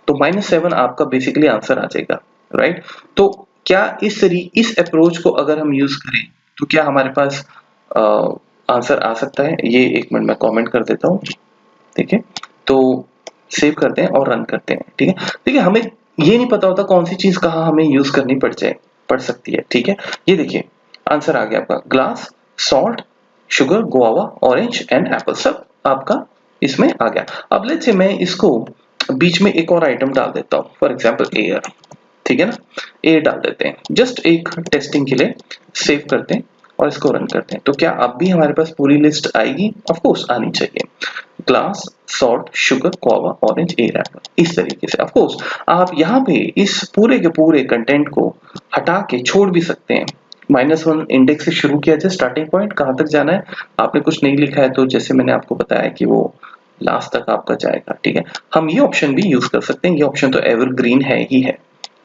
तो -7 आपका बेसिकली आंसर आ जाएगा, राइट। तो क्या इस अप्रोच को अगर हम यूज करें तो क्या हमारे पास आंसर आ सकता है। ये 1 मिनट में कमेंट कर देता हूँ, ठीक है। तो सेव करते हैं और रन करते हैं, ठीक है। देखिए हमें ये नहीं पता होता कौन सी चीज कहाँ हमें यूज करनी पड़ सकती है, ठीक है। ये देखिए आंसर आ गया आपका, glass, salt, sugar, guava, orange and Apple, सब आपका इसमें आ गया। अब लेट्स से मैं इसको बीच में एक और आइटम डाल देता हूँ, फॉर एग्जाम्पल एयर, ठीक है ना। एयर डाल देते हैं जस्ट एक टेस्टिंग के लिए, सेव करते हैं और इसको रन करते हैं। तो क्या अब भी हमारे पास पूरी लिस्ट आएगी, ऑफ कोर्स आनी चाहिए। Glass, salt, sugar, guava, orange, air, Apple, इस तरीके से। ऑफ कोर्स आप यहाँ पे इस पूरे के पूरे कंटेंट को हटा के छोड़ भी सकते हैं। -1 इंडेक्स से शुरू किया जाए, स्टार्टिंग पॉइंट कहाँ तक जाना है, आपने कुछ नहीं लिखा है तो जैसे मैंने आपको बताया कि वो लास्ट तक आपका जाएगा, ठीक है। हम ये ऑप्शन भी यूज कर सकते हैं, ये ऑप्शन तो एवरग्रीन है ही है,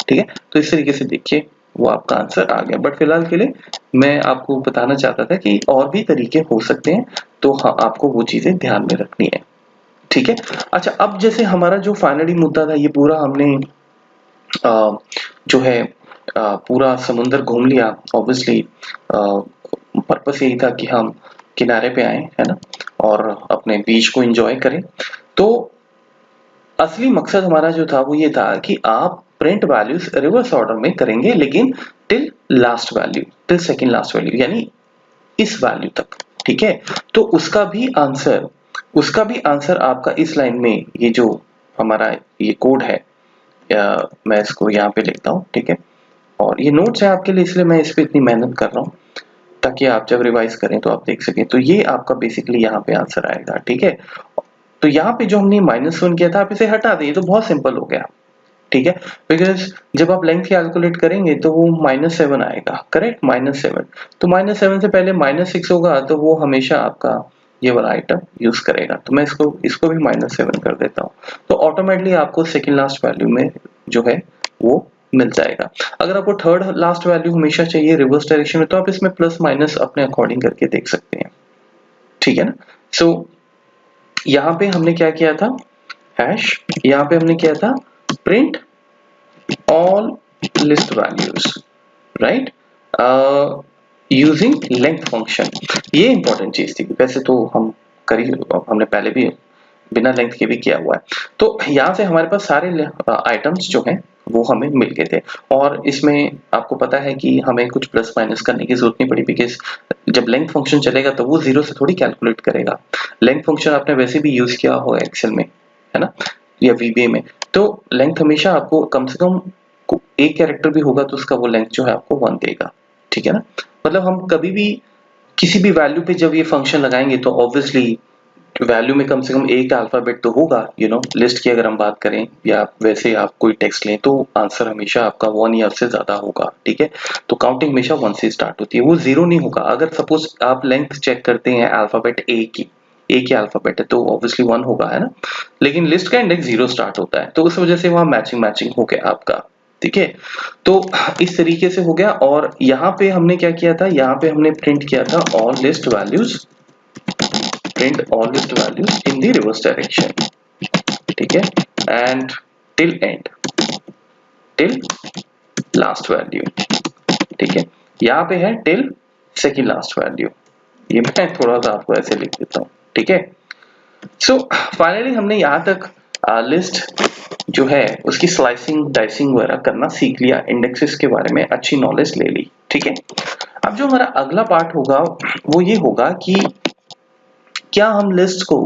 ठीक है। तो इस तरीके से देखिए वो आपका आंसर आ गया। बट फिलहाल के लिए मैं आपको बताना चाहता था कि और भी तरीके हो सकते हैं, तो हाँ आपको वो चीजें ध्यान में रखनी है, ठीक है। अच्छा, अब जैसे हमारा जो फाइनली मुद्दा था, ये पूरा हमने जो है पूरा समुंदर घूम लिया। ऑब्वियसली पर्पस यही था कि हम किनारे पे आए, है ना, और अपने बीच को एंजॉय करें। तो असली मकसद हमारा जो था वो ये था कि आप प्रिंट वैल्यूज रिवर्स ऑर्डर में करेंगे, लेकिन till last value, till second last value, यानी इस वैल्यू तक, ठीक है। तो उसका भी आंसर आपका इस लाइन में, ये जो हमारा ये कोड है, मैं इसको यहाँ पे लिखता हूँ, ठीक है। और ये नोट्स है आपके लिए, इसलिए मैं इस पे इतनी मेहनत कर रहा हूँ ताकि आप जब रिवाइज करें तो आप देख सकें। तो ये आपका बेसिकली यहाँ पे आंसर आएगा, ठीक है। तो यहाँ पे जो हमने -1 किया था आप इसे हटा दें, तो बहुत सिंपल हो गया, ठीक है। बिकॉज जब आप लेंथ कैलकुलेट करेंगे तो वो -7 आएगा, करेक्ट, -7। तो -7 से पहले -6 होगा तो वो हमेशा आपका ये वाला आइटम यूज करेगा। तो मैं इसको भी -7 कर देता हूँ, तो ऑटोमेटिकली आपको सेकेंड लास्ट वैल्यू में जो है वो मिल जाएगा। अगर आपको थर्ड लास्ट वैल्यू हमेशा चाहिए रिवर्स डायरेक्शन में, तो आप इसमें प्लस माइनस अपने अकॉर्डिंग करके देख सकते हैं, ठीक है ना। सो यहाँ पे हमने क्या किया था, हैश, यहाँ पे हमने किया था print all list values, right, using length function. ये इंपॉर्टेंट चीज थी, वैसे तो हम हमने पहले भी बिना लेंथ के भी किया हुआ है। तो यहाँ से हमारे पास सारे आइटम्स जो हैं वो हमें मिल गए थे, और इसमें आपको पता है कि हमें कुछ प्लस माइनस करने की जरूरत नहीं पड़ी, बिकॉज जब लेंथ फंक्शन चलेगा तो वो 0 से थोड़ी कैलकुलेट करेगा। लेंथ फंक्शन आपने वैसे भी यूज किया हो एक्सेल में, है ना, या VBA में। तो लेंथ हमेशा आपको कम से कम एक कैरेक्टर भी होगा तो उसका वो लेंथ जो है आपको 1 देगा, ठीक है ना। मतलब हम कभी भी किसी भी वैल्यू पे जब ये फंक्शन लगाएंगे तो ऑब्वियसली वैल्यू में कम से कम एक अल्फाबेट तो होगा, लिस्ट की अगर हम बात करें या वैसे आप कोई टेक्स्ट लें तो आंसर हमेशा आपका 1 या उससे ज्यादा होगा, ठीक है। तो काउंटिंग हमेशा 1 से स्टार्ट होती है, वो 0 नहीं होगा। अगर सपोज आप लेंथ चेक करते हैं अल्फाबेट ए की अल्फाबेट है तो ऑब्वियसली 1 होगा, है ना, लेकिन लिस्ट का इंडेक्स 0 स्टार्ट होता है, तो उस वजह से वहां मैचिंग हो गया आपका, ठीक है। तो इस तरीके से हो गया। और यहाँ पे हमने क्या किया था, यहाँ पे हमने प्रिंट किया था all list values, print all list values in the reverse direction, ठीक है, and till end, till last value, ठीक है। यहाँ पे है till second last value, ये मैं थोड़ा सा आपको ऐसे लिख देता हूँ, ठीक है। सो फाइनली हमने यहाँ तक लिस्ट जो है उसकी स्लाइसिंग डाइसिंग वगैरह करना सीख लिया, इंडेक्सेस के बारे में अच्छी नॉलेज ले ली, ठीक है। अब जो हमारा अगला पार्ट होगा वो ये होगा कि क्या हम लिस्ट को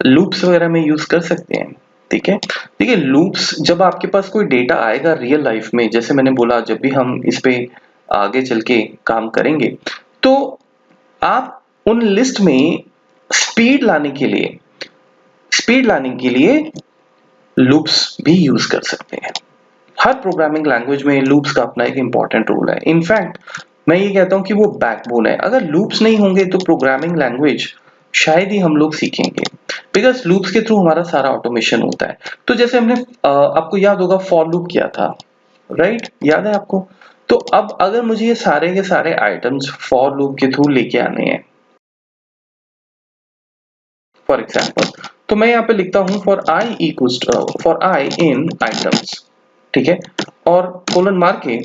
लूप्स वगैरह में यूज कर सकते हैं, ठीक है। देखिए लूप्स, जब आपके पास कोई डेटा आएगा रियल लाइफ में, जैसे मैंने बोला जब भी हम इस पे आगे चल के काम करेंगे तो आप उन लिस्ट में स्पीड लाने के लिए लूप्स भी यूज कर सकते हैं। हर प्रोग्रामिंग लैंग्वेज में लूप्स का अपना एक इंपॉर्टेंट रोल है। इनफैक्ट मैं ये कहता हूं कि वो बैकबोन है। अगर लूप्स नहीं होंगे तो प्रोग्रामिंग लैंग्वेज शायद ही हम लोग सीखेंगे, बिकॉज लूप्स के थ्रू हमारा सारा ऑटोमेशन होता है। तो जैसे हमने आपको याद होगा फॉर लूप किया था, राइट, याद है आपको। तो अब अगर मुझे ये सारे के सारे आइटम्स फॉर लूप के थ्रू लेके आने हैं, फॉर एग्जाम्पल, तो मैं यहाँ पे लिखता हूँ फॉर आई इन आइटम्स, ठीक है, और कोलन मार के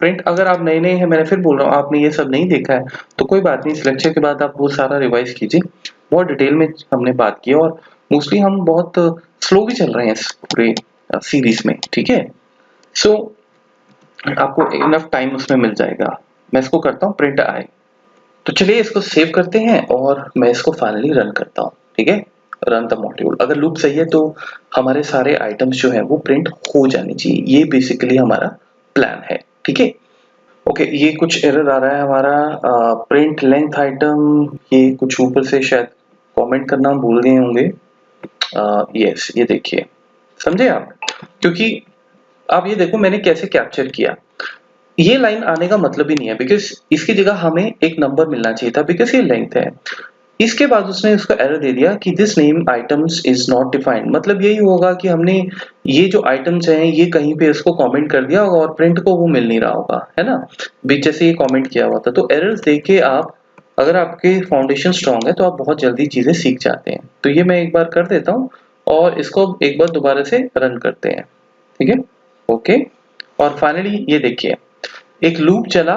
प्रिंट। अगर आप नए हैं, मैंने फिर बोल रहा हूँ, आपने ये सब नहीं देखा है तो कोई बात नहीं, इस लेक्चर के बाद आप वो सारा रिवाइज कीजिए। बहुत डिटेल में हमने बात की और मोस्टली हम बहुत स्लो भी चल रहे हैं इस पूरे सीरीज में, ठीक है। सो आपको इनफ टाइम उसमें मिल जाएगा। मैं इसको करता हूँ प्रिंट आई। तो चलिए इसको सेव करते हैं और मैं इसको फाइनली रन करता हूँ, ठीक है। Run the module. अगर लूप सही है तो हमारे सारे आइटम्स जो है वो प्रिंट हो जाने चाहिए, ये बेसिकली हमारा प्लान है, ठीक है। ओके, ये कुछ एरर आ रहा है हमारा, प्रिंट लेंथ आइटम, ये कुछ ऊपर से शायद कमेंट करना भूल गए होंगे। यस, ये देखिए, समझे आप, क्योंकि आप ये देखो मैंने कैसे कैप्चर किया। ये लाइन आने का मतलब ही नहीं है, बिकॉज इसकी जगह हमें एक नंबर मिलना चाहिए था, बिकॉज ये लेंथ है। इसके बाद उसने उसको एरर दे दिया कि this name items is not defined. मतलब यही होगा कि हमने ये जो आइटम्स हैं ये कहीं पे इसको कमेंट कर दिया होगा और प्रिंट को वो मिल नहीं रहा होगा, है ना, बीच जैसे ये कमेंट किया हुआ था। तो एरर्स देख के आप, अगर आपके फाउंडेशन स्ट्रांग है तो आप बहुत जल्दी चीजें सीख जाते हैं। तो ये मैं एक बार कर देता हूँ और इसको एक बार दोबारा से रन करते हैं, ठीक है। ओके, और फाइनली ये देखिए एक लूप चला,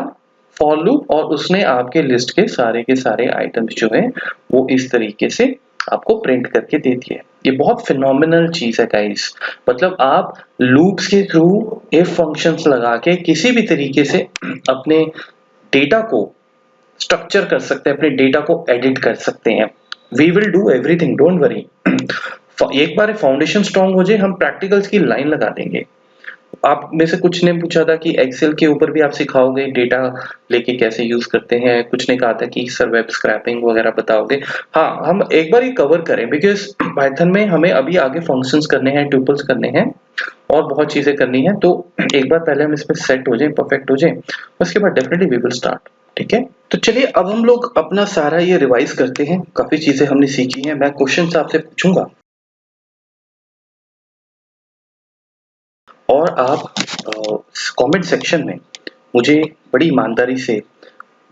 फॉर लूप, और उसने आपके लिस्ट के सारे आइटम्स जो हैं वो इस तरीके से आपको प्रिंट करके दे दिए। ये बहुत फिनोमिनल चीज है गाइस। मतलब आप लूप्स के थ्रू इफ फंक्शंस लगा के किसी भी तरीके से अपने डेटा को स्ट्रक्चर कर सकते हैं, अपने डेटा को एडिट कर सकते हैं। We will do everything, don't worry. एक बार फाउंडेशन स्ट्रांग हो जाए हम प्रैक्टिकल्स की लाइन लगा देंगे। आप में से कुछ ने पूछा था कि एक्सेल के ऊपर भी आप सिखाओगे, डेटा लेके कैसे यूज करते हैं, कुछ ने कहा था कि सर वेब स्क्रैपिंग वगैरह बताओगे। हाँ, हम एक बार ये कवर करें, बिकॉज पाइथन में हमें अभी आगे फंक्शंस करने हैं, ट्यूपल्स करने हैं और बहुत चीजें करनी है। तो एक बार पहले हम इसमें सेट हो जाए, परफेक्ट हो जाए, उसके बाद डेफिनेटली वी विल स्टार्ट। ठीक है, तो चलिए अब हम लोग अपना सारा ये रिवाइज करते हैं। काफी चीजें हमने सीखी हैं। मैं क्वेश्चन आपसे पूछूंगा और आप कमेंट सेक्शन में मुझे बड़ी ईमानदारी से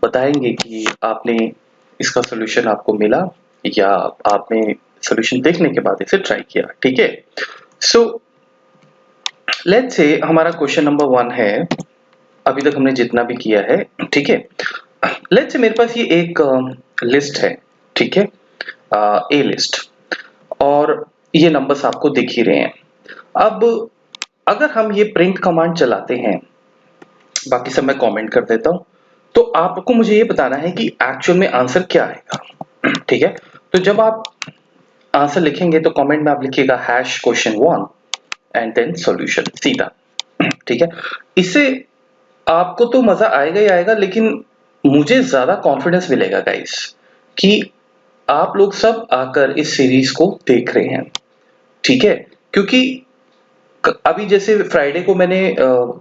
बताएंगे कि आपने इसका सॉल्यूशन आपको मिला या आपने सॉल्यूशन देखने के बाद इसे ट्राई किया। ठीक है, सो लेट्स से हमारा क्वेश्चन नंबर 1 है। अभी तक हमने जितना भी किया है, ठीक है, लेट्स से मेरे पास ये एक लिस्ट है, ठीक है, ए लिस्ट, और ये नंबर्स आपको दिख ही रहे हैं। अब अगर हम ये प्रिंट कमांड चलाते हैं, बाकी सब मैं कमेंट कर देता हूं, तो आपको मुझे ये बताना है कि एक्चुअल में आंसर क्या आएगा। ठीक है, तो जब आप आंसर लिखेंगे तो कमेंट में आप लिखिएगा #question1 एंड देन सॉल्यूशन सीधा। ठीक है, इससे आपको तो मजा आएगा ही आएगा, लेकिन मुझे ज्यादा कॉन्फिडेंस मिलेगा गाइस कि आप लोग सब आकर इस सीरीज को देख रहे हैं। ठीक है, क्योंकि अभी जैसे फ्राइडे को मैंने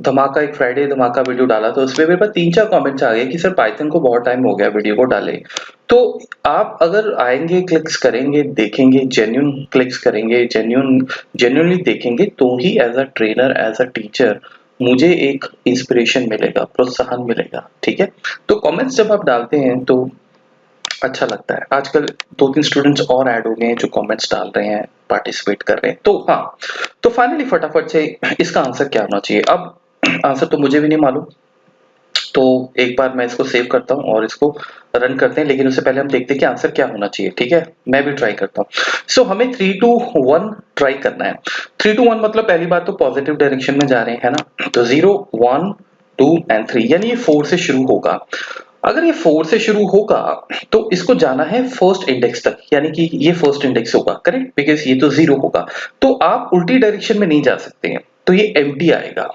धमाका, एक फ्राइडे धमाका वीडियो डाला, तो उसमें मेरे पास 3-4 कमेंट्स आ गए कि सर पाइथन को बहुत टाइम हो गया वीडियो को डाले। तो आप अगर आएंगे, क्लिक्स करेंगे, देखेंगे, जेन्युइन क्लिक्स करेंगे, जेन्युइनली देखेंगे, तो ही as a trainer, as a teacher मुझे एक इंस्पिरेशन मिलेगा, प्रोत्साहन मिलेगा। ठीक है, तो कमेंट्स जब आप डालते हैं तो अच्छा लगता है। आजकल 2-3 स्टूडेंट्स और ऐड हो गए हैं जो कमेंट्स डाल रहे हैं, पार्टिसिपेट कर रहे हैं। तो हाँ, तो फाइनली फटाफट से इसका आंसर क्या होना चाहिए। अब आंसर तो मुझे भी नहीं मालूम, तो एक बार मैं इसको सेव करता हूँ और इसको रन करते हैं, लेकिन उससे पहले हम देखते हैं कि आंसर क्या होना चाहिए। ठीक है, मैं भी ट्राई करता हूँ। सो हमें 3 2 1 ट्राई करना है। 3 2 1 मतलब पहली बात तो पॉजिटिव डायरेक्शन में जा रहे हैं ना, तो 0 1 2 एंड 3, यानी ये 4 से शुरू होगा। अगर ये 4 से शुरू होगा तो इसको जाना है फर्स्ट इंडेक्स तक, यानी कि ये फर्स्ट इंडेक्स होगा, करेक्ट, बिकॉज ये तो 0 होगा। तो आप उल्टी डायरेक्शन में नहीं जा सकते हैं, तो ये एम्प्टी आएगा।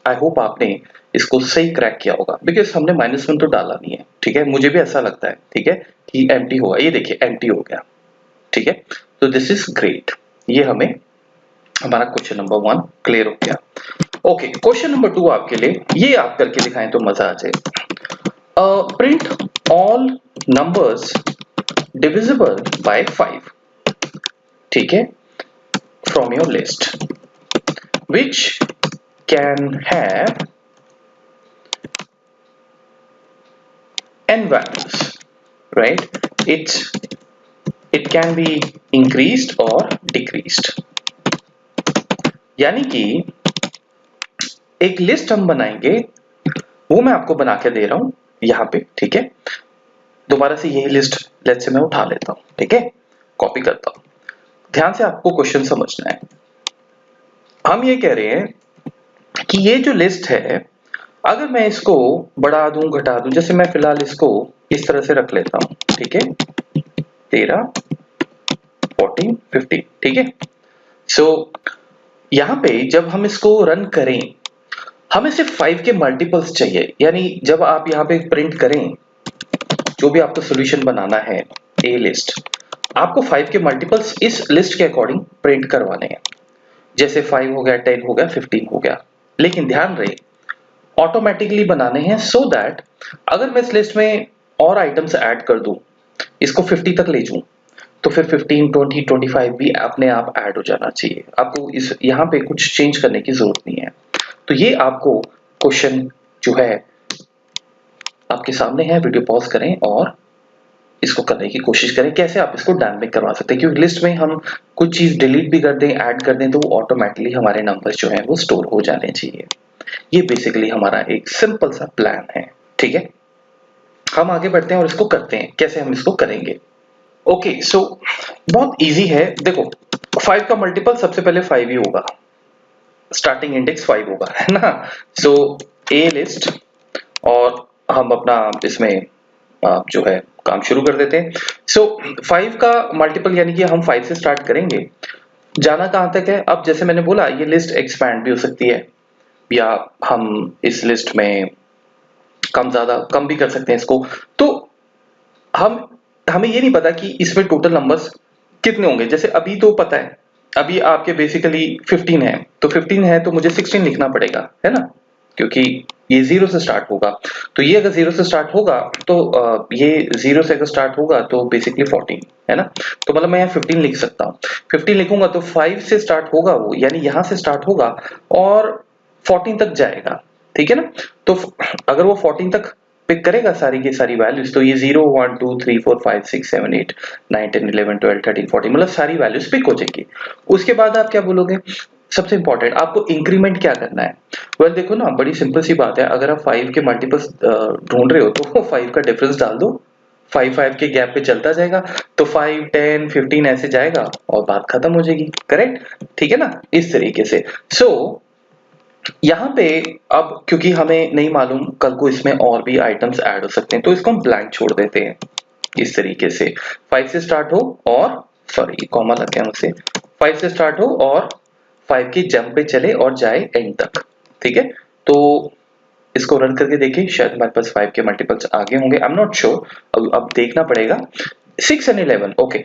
आई होप आपने इसको सही क्रैक किया होगा, बिकॉज हमने -1 तो डाला नहीं है। ठीक है, मुझे भी ऐसा लगता है, ठीक है, कि एम्प्टी होगा। ये देखिए एम्प्टी हो गया। ठीक है, तो दिस इज ग्रेट। ये हमें हमारा क्वेश्चन नंबर 1 क्लियर हो गया। ओके, क्वेश्चन नंबर 2 आपके लिए, ये आप करके दिखाएं तो मजा आ जाए। Print all numbers divisible by 5, ठीक है, from your list which can have n values, right? It can be increased or decreased। यानी कि एक लिस्ट हम बनाएंगे, वो मैं आपको बना के दे रहा हूं यहाँ पे। ठीक है, दोबारा से यही लिस्ट लेट्स से मैं उठा लेता हूं, ठीक है, कॉपी करता हूं। ध्यान से आपको क्वेश्चन समझना है। हम ये कह रहे हैं कि ये जो लिस्ट है, अगर मैं इसको बढ़ा दूं, घटा दूं, जैसे मैं फिलहाल इसको इस तरह से रख लेता हूं, ठीक है, 13 14 15, ठीक है। सो यहां पे जब हम इसको रन करें, हमें सिर्फ 5 के मल्टीपल्स चाहिए। यानी जब आप यहां पे प्रिंट करें, जो भी आपको सॉल्यूशन बनाना है, ए लिस्ट, आपको 5 के मल्टीपल्स इस लिस्ट के अकॉर्डिंग प्रिंट करवाने हैं। जैसे 5 हो गया, 10 हो गया, 15 हो गया। लेकिन ध्यान रहे, ऑटोमेटिकली बनाने हैं, सो दैट अगर मैं इस लिस्ट में और आइटम्स ऐड कर दूं, इसको 50 तक ले जाऊं, तो फिर 15 20 25 भी अपने आप ऐड हो जाना चाहिए। आपको इस यहाँ पे कुछ चेंज करने की जरूरत नहीं है। तो ये आपको क्वेश्चन जो है आपके सामने है, वीडियो पॉज करें और इसको करने की कोशिश करें, कैसे आप इसको डायनामिक करवा सकते हैं। क्योंकि लिस्ट में हम कुछ चीज डिलीट भी कर दें, ऐड कर दें, तो वो ऑटोमेटिकली हमारे नंबर्स जो हैं वो स्टोर हो जाने चाहिए। ये बेसिकली हमारा एक सिंपल सा प्लान है। ठीक है, हम आगे बढ़ते हैं और इसको करते हैं, कैसे हम इसको करेंगे। ओके, सो बहुत इजी है। देखो, 5 का मल्टीपल सबसे पहले 5 ही होगा, स्टार्टिंग इंडेक्स 5 होगा, है ना। सो ए लिस्ट, और हम अपना इसमें जो है काम शुरू कर देते हैं। सो 5 का मल्टीपल, यानी कि हम 5 से स्टार्ट करेंगे, जाना कहां तक है। अब जैसे मैंने बोला, ये लिस्ट एक्सपैंड भी हो सकती है, या हम इस लिस्ट में कम भी कर सकते हैं इसको। तो हम हमें ये नहीं पता कि इसमें टोटल नंबर्स कितने होंगे। जैसे अभी तो पता है, अभी आपके बेसिकली 15 है, तो 15 है तो मुझे 16 लिखना पड़ेगा, है ना, क्योंकि ये 0 से स्टार्ट होगा। तो ये अगर 0 से स्टार्ट होगा तो ये 0 से अगर स्टार्ट होगा तो बेसिकली 14, है ना। तो मतलब मैं यहाँ 15 लिख सकता हूँ। 15 लिखूंगा तो 5 से स्टार्ट होगा वो, यानी यहाँ से स्टार्ट होगा और 14 तक जाएगा, ठीक है ना। तो अगर वो 14 तक पिक करेगा सारी की सारी वैल्यूज, तो ये 0 1 2 3 4 5 6 7 8 9 10 11 12 13 14 मतलब सारी वैल्यूज पिक हो जाएगी। उसके बाद आप क्या बोलोगे, सबसे इंपॉर्टेंट आपको इंक्रीमेंट क्या करना है। वेल देखो ना, बड़ी सिंपल सी बात है, अगर आप 5 के मल्टीपल्स ढूंढ रहे हो तो 5 का डिफरेंस डाल दो, 5 के गैप पे चलता जाएगा, तो 5 10 15 ऐसे जाएगा और बात खत्म हो जाएगी, करेक्ट, ठीक है ना, इस तरीके से। सो यहाँ पे अब क्योंकि हमें नहीं मालूम कल को इसमें और भी आइटम्स ऐड हो सकते हैं, तो इसको हम ब्लैंक छोड़ देते हैं इस तरीके से। 5 से स्टार्ट हो और सॉरी कॉमा लग गया मुझसे, 5 से स्टार्ट हो और 5 की जंप पे चले और जाए एंड तक, ठीक है। तो इसको रन करके देखिए, शायद हमारे पास 5 के मल्टीपल्स आगे होंगे, आई एम नॉट श्योर, अब देखना पड़ेगा। 6 एंड 11 ओके।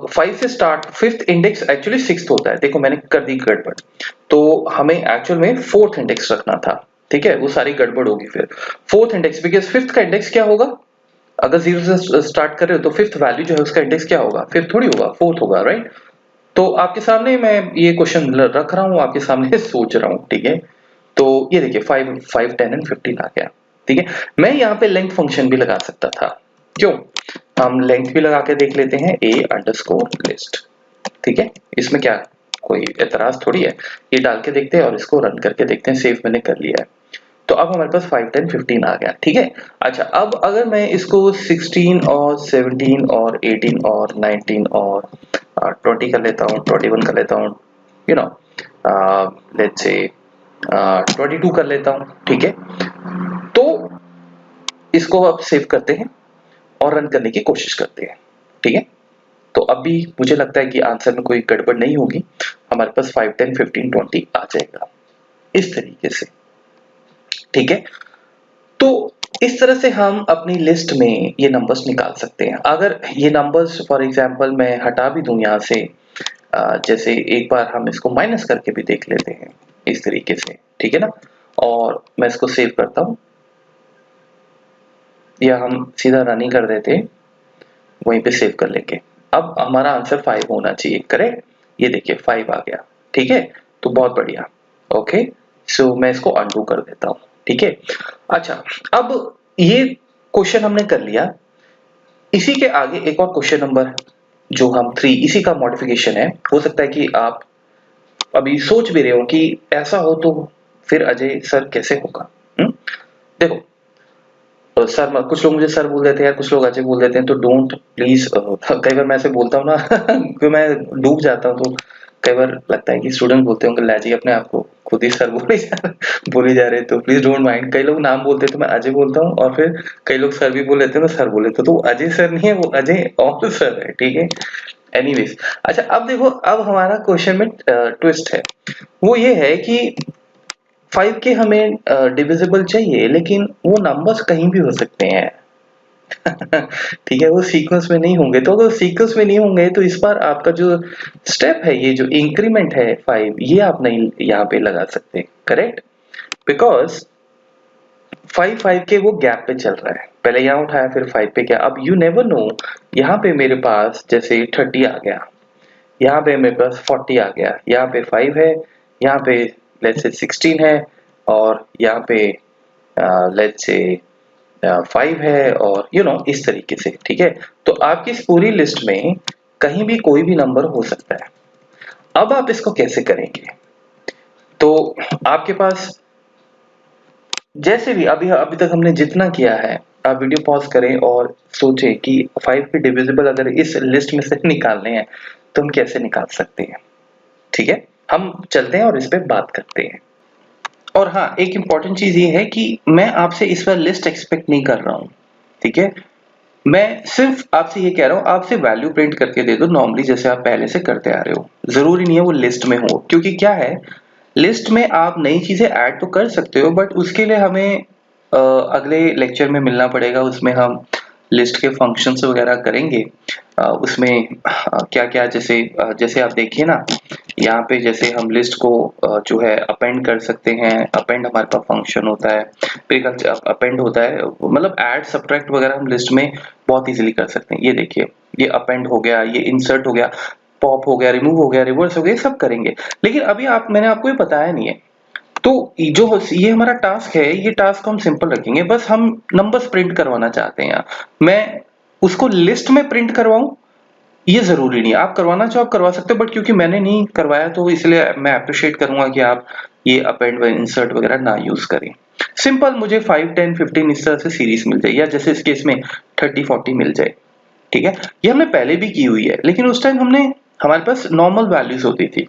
5 से start, fifth index actually sixth होता है, देखो मैंने कर दी गड़बड़, तो हमें एक्चुअल में फोर्थ इंडेक्स रखना था, ठीक है, वो सारी गड़बड़ होगी फिर। फोर्थ इंडेक्स, बिकॉज फिफ्थ का इंडेक्स क्या होगा, अगर 0 से स्टार्ट कर रहे हो तो फिफ्थ वैल्यू जो है उसका इंडेक्स क्या होगा, फिफ्थ थोड़ी होगा, फोर्थ होगा, राइट। तो आपके सामने मैं ये क्वेश्चन रख रहा हूँ, आपके सामने सोच रहा हूँ, ठीक है। तो ये देखिए 5 5 10 एंड 15 आ गया, ठीक है। मैं यहाँ पे लेंथ फंक्शन भी लगा सकता था, क्यों, हम लेंथ भी लगा के देख लेते हैं, a_list, ठीक है। इसमें क्या कोई एतराज थोड़ी है, ये डाल के देखते हैं और इसको रन करके देखते हैं, सेव मैंने कर लिया है। तो अब हमारे पास 5 10 15 आ गया, ठीक है। अच्छा अब अगर मैं इसको 16 और 17 और 18 और 19 और 20 कर लेता हूँ, 21 कर लेता हूँ, यू नो लेट्स से 22 कर लेता हूँ, ठीक है। तो इसको अब सेव करते हैं और रन करने की कोशिश करते हैं, ठीक है। तो अभी मुझे लगता है कि आंसर में कोई गड़बड़ नहीं होगी, हमारे पास 5 10 15 20 आ जाएगा इस तरीके से, ठीक है। तो इस तरह से हम अपनी लिस्ट में ये नंबर्स निकाल सकते हैं। अगर ये नंबर्स फॉर एग्जांपल मैं हटा भी दूं यहाँ से, जैसे एक बार हम इसको माइनस करके भी देख लेते हैं इस तरीके से, ठीक है ना, और मैं इसको सेव करता हूँ, या हम सीधा रन ही कर देते, वहीं पे सेव कर लेंगे। अब हमारा आंसर 5 होना चाहिए, करेक्ट, ये देखिए 5 आ गया, ठीक है। तो बहुत बढ़िया, ओके। सो मैं इसको अनडू कर देता हूँ, ठीक है। अच्छा अब ये क्वेश्चन हमने कर लिया, इसी के आगे एक और क्वेश्चन नंबर जो हम 3, इसी का मॉडिफिकेशन है। हो सकता है कि आप अभी सोच भी रहे हो कि ऐसा हो तो फिर अजय सर कैसे होगा। देखो सर, कुछ लोग मुझे सर बोल देते हैं, कुछ लोग अजय बोल देते हैं, तो डोंट प्लीज, कई बार मैं ऐसे बोलता हूँ ना कि मैं डूब जाता हूँ, तो कई बार लगता है कि स्टूडेंट बोलते होंगे लाजी अपने आप को खुद ही सर बोले जा रहे, तो प्लीज डोंट माइंड। कई लोग नाम बोलते हैं तो मैं अजय बोलता हूँ, और फिर कई लोग सर भी बोल लेते हैं, मैं सर बोल लेता हूँ, तो वो अजय सर नहीं है, वो अजय और सर है, ठीक है। एनीवेज, अच्छा अब देखो, अब हमारा क्वेश्चन में ट्विस्ट है, वो ये है कि 5 के हमें डिविजिबल चाहिए, लेकिन वो नंबर्स कहीं भी हो सकते हैं ठीक है, वो सीक्वेंस में नहीं होंगे। तो अगर सीक्वेंस में नहीं होंगे तो इस बार आपका जो स्टेप है, ये जो इंक्रीमेंट है 5, ये आप नहीं यहाँ पे लगा सकते, करेक्ट, बिकॉज 5 के वो गैप पे चल रहा है, पहले यहाँ उठाया फिर 5 पे क्या, अब यू नेवर नो, यहाँ पे मेरे पास जैसे 30 आ गया, यहाँ पे मेरे पास 40 आ गया, यहाँ पे 5 है, यहाँ पे लेट्स से 16 है, और यहाँ पे लेट्स से 5 है, और इस तरीके से, ठीक है। तो आपकी इस पूरी लिस्ट में कहीं भी कोई भी नंबर हो सकता है। अब आप इसको कैसे करेंगे, तो आपके पास जैसे भी अभी अभी तक हमने जितना किया है, आप वीडियो पॉज करें और सोचें कि 5 के डिविजिबल अगर इस लिस्ट में से निकालने हैं तो हम कैसे निकाल सकते हैं, ठीक है। हम चलते हैं और इस पे बात करते हैं। और हाँ, एक इम्पॉर्टेंट चीज ये है कि मैं आपसे इस पर लिस्ट एक्सपेक्ट नहीं कर रहा हूँ, ठीक है। मैं सिर्फ आपसे ये कह रहा हूँ, आपसे वैल्यू प्रिंट करके दे दो नॉर्मली, जैसे आप पहले से करते आ रहे हो, जरूरी नहीं है वो लिस्ट में हो, क्योंकि क्या है, लिस्ट में आप नई चीजें ऐड तो कर सकते हो, बट उसके लिए हमें अगले लेक्चर में मिलना पड़ेगा। उसमें हम लिस्ट के फंक्शंस वगैरह करेंगे। उसमें क्या-क्या, जैसे आप देखिए ना, यहाँ पे जैसे हम लिस्ट को जो है अपेंड कर सकते हैं। अपेंड हमारे पास फंक्शन होता है, फिर अपेंड होता है, मतलब ऐड सब्ट्रैक्ट वगैरह हम लिस्ट में बहुत इजीली कर सकते हैं। ये देखिए, ये अपेंड हो गया, ये इंसर्ट हो गया, पॉप हो गया, रिमूव हो गया, रिवर्स हो गया, सब करेंगे। लेकिन अभी मैंने आपको ये बताया नहीं है। तो ये हमारा टास्क है, ये टास्क हम सिंपल रखेंगे। बस हम नंबर्स प्रिंट करवाना चाहते हैं। मैं उसको लिस्ट में प्रिंट करवाऊं, ये जरूरी नहीं। आप करवाना चाहो आप करवा सकते हो, बट क्योंकि मैंने नहीं करवाया तो इसलिए मैं अप्रिशिएट करूंगा कि आप ये अपेंड व इंसर्ट वगैरह ना यूज करें। सिंपल मुझे 5, 10, 15 इस तरह से सीरीज मिल जाए, या जैसे इस केस में 30, 40 मिल जाए। ठीक है, ये हमने पहले भी की हुई है, लेकिन उस टाइम हमारे पास नॉर्मल वैल्यूज होती थी।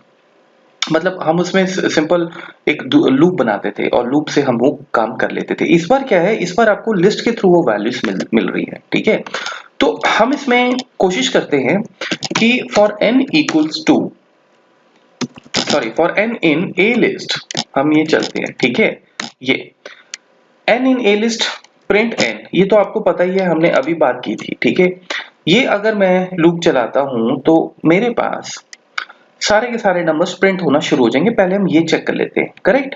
मतलब हम उसमें सिंपल एक लूप बनाते थे और लूप से हम वो काम कर लेते थे। इस बार क्या है, इस बार आपको लिस्ट के थ्रू वो वैल्यूज मिल रही है। ठीक है, तो हम इसमें कोशिश करते हैं कि for n equals to, sorry, for n in a list हम ये चलते हैं। ठीक है, ये n in a list print n, ये तो आपको पता ही है, हमने अभी बात की थी। ठीक है, ये अगर मैं लूप चलाता हूं तो मेरे पास सारे के सारे नंबर्स प्रिंट होना शुरू हो जाएंगे। पहले हम ये चेक कर लेते हैं, करेक्ट।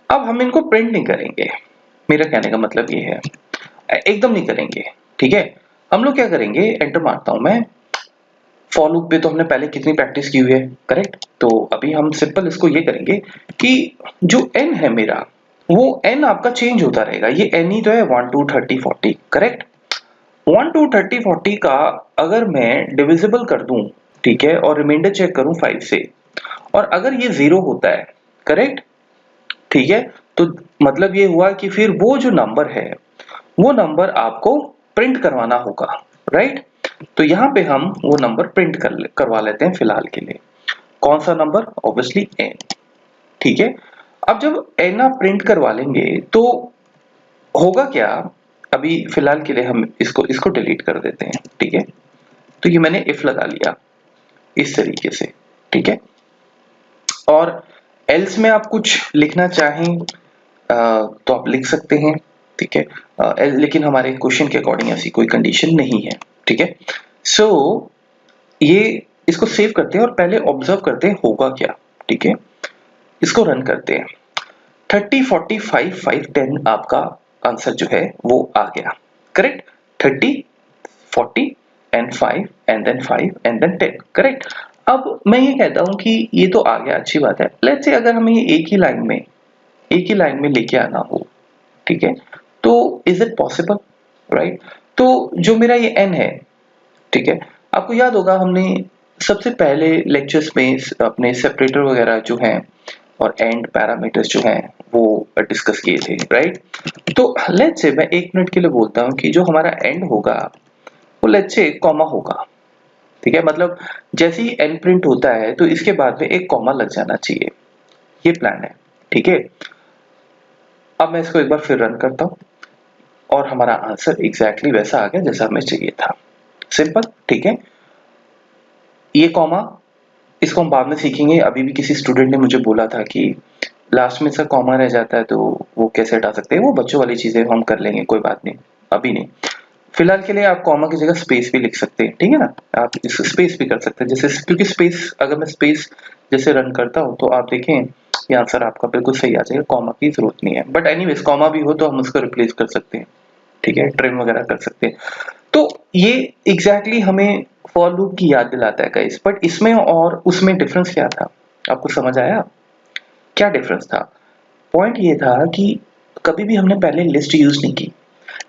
अब हम इनको प्रिंट नहीं करेंगे, मेरा कहने का मतलब ये है, एकदम नहीं करेंगे। ठीक है, हम लोग क्या करेंगे, एंटर मारता हूं मैं। फॉर लूप पे तो हमने पहले कितनी प्रैक्टिस की हुई है, करेक्ट। तो अभी हम सिंपल इसको ये करेंगे कि जो n है मेरा, वो n आपका चेंज होता रहेगा। ये n ही तो है, 1 2 30 40, करेक्ट। 1 2 30 40 का अगर मैं डिविजिबल कर दूं, ठीक है, और रिमाइंडर चेक करूं 5 से, और अगर ये 0 होता है, करेक्ट, ठीक है, तो मतलब ये हुआ कि फिर वो जो नंबर है, वो नंबर आपको प्रिंट करवाना होगा, राइट। तो यहाँ पे हम वो नंबर प्रिंट करवा लेते हैं फिलहाल के लिए। कौन सा नंबर, ऑब्वियसली n। ठीक है, अब जब n आप प्रिंट करवा लेंगे तो होगा क्या, अभी फिलहाल के लिए हम इसको डिलीट कर देते हैं। ठीक है, तो ये मैंने इफ लगा लिया इस तरीके से। ठीक है, और एल्स में आप कुछ लिखना चाहें तो आप लिख सकते हैं। ठीक है, लेकिन हमारे क्वेश्चन के अकॉर्डिंग ऐसी कोई कंडीशन नहीं है। ठीक है, सो ये इसको सेव करते हैं और पहले ऑब्जर्व करते हैं होगा क्या। ठीक है, इसको रन करते हैं। 30 40 5 5 10 आपका आंसर जो है वो आ गया, correct. 30 40 and 5 and then 5 and then 10, correct. अब मैं ये कहता हूं कि ये तो आ गया, अच्छी बात है। लेट्स से अगर हमें ये एक ही लाइन में लेके आना हो, ठीक है, तो इज इट पॉसिबल, राइट। तो जो मेरा ये n है, ठीक है, आपको याद होगा हमने सबसे पहले लेक्चर्स में अपने सेपरेटर वगैरह जो हैं और एंड पैरामीटर्स जो हैं वो डिस्कस किए थे, राइट। तो लेट्स से मैं 1 मिनट के लिए बोलता हूँ कि जो हमारा एंड होगा वो लेट्स से कॉमा होगा। ठीक है, मतलब जैसे ही एंड प्रिंट होता है तो इसके बाद में एक कॉमा लग जाना चाहिए, ये प्लान है। ठीक है, अब मैं इसको एक बार फिर रन करता हूँ और हमारा आंसर एग्जैक्टली वैसा आ गया जैसा हमें चाहिए था, सिंपल। ठीक है, ये कॉमा, इसको हम बाद में सीखेंगे। अभी भी किसी स्टूडेंट ने मुझे बोला था कि लास्ट में इसका कॉमा रह जाता है तो वो कैसे हटा सकते हैं, वो बच्चों वाली चीजें हम कर लेंगे, कोई बात नहीं, अभी नहीं। फिलहाल के लिए आप कॉमा की जगह स्पेस भी लिख सकते हैं, ठीक है ना। आप इस स्पेस भी कर सकते हैं, जैसे क्योंकि स्पेस, अगर मैं स्पेस जैसे रन करता हूँ तो आप देखें ये आंसर आपका बिल्कुल सही आ जाएगा, कॉमा की जरूरत नहीं है। बट एनीवेज कॉमा भी हो तो हम उसको रिप्लेस कर सकते हैं, ठीक है, ट्रिम वगैरह कर सकते हैं। तो ये एग्जैक्टली हमें फॉर लूप की याद दिलाता है गाइस। बट इसमें और उसमें डिफरेंस क्या था, आपको समझ आया क्या डिफरेंस था? पॉइंट ये था कि कभी भी हमने पहले लिस्ट यूज नहीं की,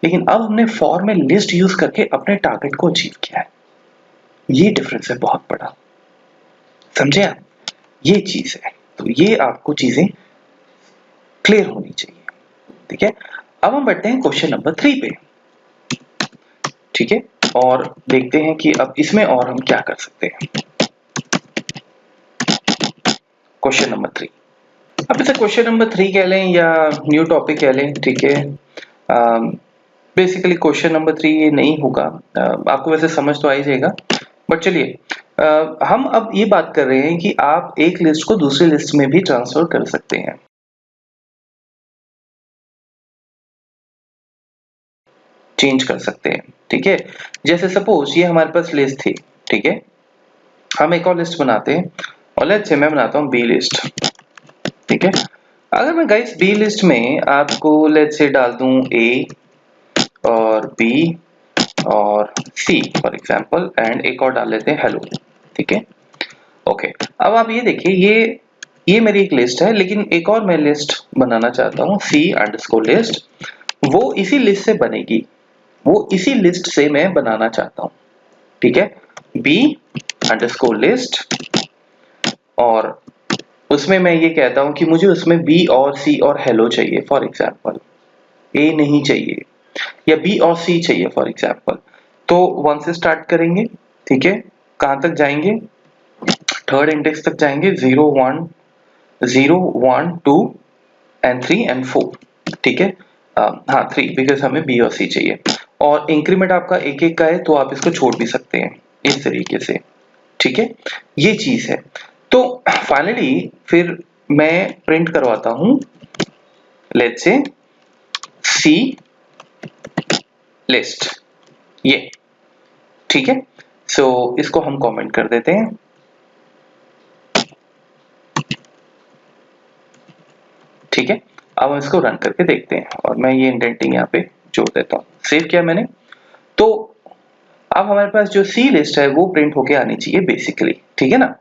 लेकिन अब हमने फॉर में लिस्ट यूज करके अपने टारगेट को अचीव किया है। ये डिफरेंस है बहुत बड़ा, समझे आप? ये चीज है, तो ये आपको चीजें क्लियर होनी चाहिए। ठीक है, अब हम बढ़ते हैं क्वेश्चन नंबर 3 पे। ठीक है, और देखते हैं कि अब इसमें और हम क्या कर सकते हैं। क्वेश्चन नंबर 3, अब इसे क्वेश्चन नंबर 3 कह लें या न्यू टॉपिक कह लें, ठीक है। बेसिकली क्वेश्चन नंबर 3 ये नहीं होगा, आपको वैसे समझ तो आ ही जाएगा, बट चलिए हम अब ये बात कर रहे हैं कि आप एक लिस्ट को दूसरी लिस्ट में भी ट्रांसफर कर सकते हैं। चेंज कर सकते हैं, ठीक है। जैसे सपोज ये हमारे पास लिस्ट थी, ठीक है, हम एक और लिस्ट बनाते हैं और लेट्स से मैं बनाता हूँ बी लिस्ट, ठीक है। अगर मैं गाइस बी लिस्ट में आपको लेट्स से डाल दूं ए और बी और सी फॉर एग्जांपल एंड एक और डाल लेते हैं हेलो, ठीक है। ओके, अब आप ये देखिए ये मेरी एक लिस्ट है, लेकिन एक और मैं लिस्ट बनाना चाहता हूँ सी अंडरस्कोर लिस्ट, वो इसी लिस्ट से बनेगी, वो इसी लिस्ट से मैं बनाना चाहता हूँ, ठीक है। बी अंडरस्कोर लिस्ट और उसमें मैं ये कहता हूँ कि मुझे उसमें बी और सी और हेलो चाहिए फॉर एग्जांपल, ए नहीं चाहिए, या बी और सी चाहिए फॉर एग्जांपल। तो 1 से स्टार्ट करेंगे, ठीक है, कहां तक जाएंगे, थर्ड इंडेक्स तक जाएंगे, 0 1 0 1 2 एंड 3 एंड 4, ठीक है। हाँ 3 बिकॉज हमें बी और सी चाहिए, और इंक्रीमेंट आपका एक एक का है तो आप इसको छोड़ भी सकते हैं इस तरीके से, ठीक है। ये चीज है। तो फाइनली फिर मैं प्रिंट करवाता हूं लेट्स से सी लिस्ट, ये ठीक है। सो इसको हम कमेंट कर देते हैं, ठीक है। अब हम इसको रन करके देखते हैं और मैं ये इंडेंटिंग यहाँ पे जोड़ देता हूँ, सेव किया मैंने। तो अब हमारे पास जो सी लिस्ट है वो प्रिंट होके आनी चाहिए बेसिकली, ठीक है ना।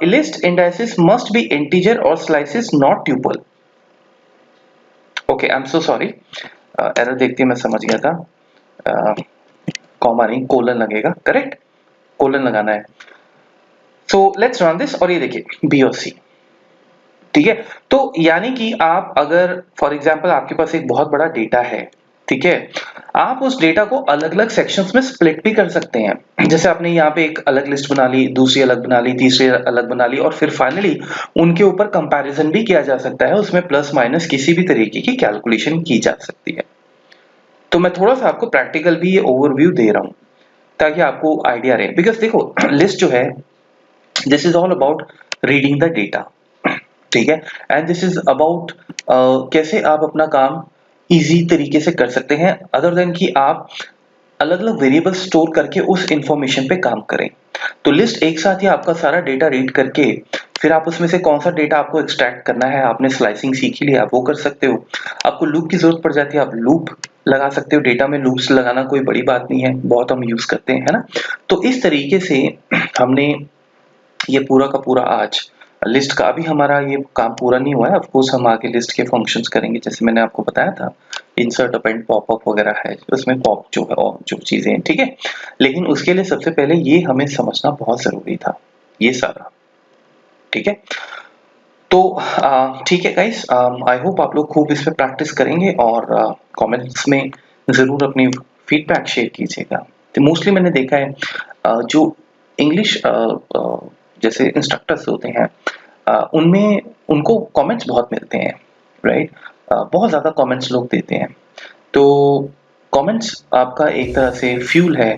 List indices must be integer और slices not tuple. Okay, I am so sorry, error देखते मैं समझ गया था, कॉमा नहीं कोलन लगेगा, करेक्ट, कोलन लगाना है। सो लेट्स रन दिस और ये देखिए बी और सी, ठीक है। तो यानी कि आप अगर फॉर एग्जांपल आपके पास एक बहुत बड़ा डेटा है, ठीक है, आप उस डेटा को अलग अलग सेक्शंस में स्प्लिट भी कर सकते हैं। जैसे आपने यहाँ पे एक अलग लिस्ट बना ली, दूसरी अलग बना ली, तीसरी अलग बना ली, और फिर फाइनली उनके ऊपर कंपैरिजन भी किया जा सकता है, उसमें प्लस माइनस किसी भी तरीके की कैलकुलेशन की जा सकती है। तो मैं थोड़ा सा आपको प्रैक्टिकल भी ये ओवरव्यू दे रहा हूँ ताकि आपको आइडिया रहे, बिकॉज देखो लिस्ट जो है this is all about reading the data, ठीक है, एंड दिस इज अबाउट कैसे आप अपना काम इजी तरीके से कर सकते हैं, अदर देन कि आप अलग अलग वेरिएबल स्टोर करके उस इंफॉर्मेशन पे काम करें। तो लिस्ट एक साथ ही आपका सारा डेटा रीड करके फिर आप उसमें से कौन सा डेटा आपको एक्सट्रैक्ट करना है, आपने स्लाइसिंग सीखी ली, आप वो कर सकते हो। आपको लूप की जरूरत पड़ जाती है, आप लूप लगा सकते हो, डेटा में लूप्स लगाना कोई बड़ी बात नहीं है, बहुत हम यूज करते हैं, है ना। तो इस तरीके से हमने ये पूरा का पूरा आज लिस्ट का, अभी हमारा ये काम पूरा नहीं हुआ है, ऑफ कोर्स हम आगे लिस्ट के फंक्शंस करेंगे, जैसे मैंने आपको बताया था इंसर्ट अपेंड पॉप अप वगैरह है, उसमें पॉप जो है और जो चीजें हैं, ठीक है। लेकिन उसके लिए सबसे पहले ये हमें समझना बहुत जरूरी था, ये सारा, ठीक है। तो ठीक है गाइस, आई होप आप लोग खूब इस पे प्रैक्टिस करेंगे और कमेंट्स में जरूर अपनी फीडबैक शेयर कीजिएगा। तो मोस्टली मैंने देखा है जो इंग्लिश जैसे इंस्ट्रक्टर्स होते हैं उनमें उनको कमेंट्स बहुत मिलते हैं, राइट, बहुत ज़्यादा कमेंट्स लोग देते हैं। तो कमेंट्स आपका एक तरह से फ्यूल है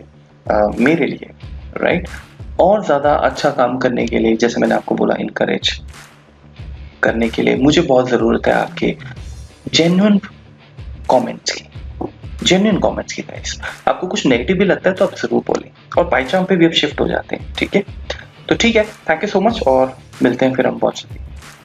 मेरे लिए, राइट, और ज़्यादा अच्छा काम करने के लिए, जैसे मैंने आपको बोला इनकरेज करने के लिए मुझे बहुत ज़रूरत है आपके जेन्युइन कमेंट्स की, जेन्युइन कमेंट्स की गाइस। आपको कुछ नेगेटिव भी लगता है तो आप ज़रूर बोलें, और बाई चांस पे भी अब शिफ्ट हो जाते हैं, ठीक है। तो ठीक है, थैंक यू सो मच और मिलते हैं फिर हम बहुत जल्दी।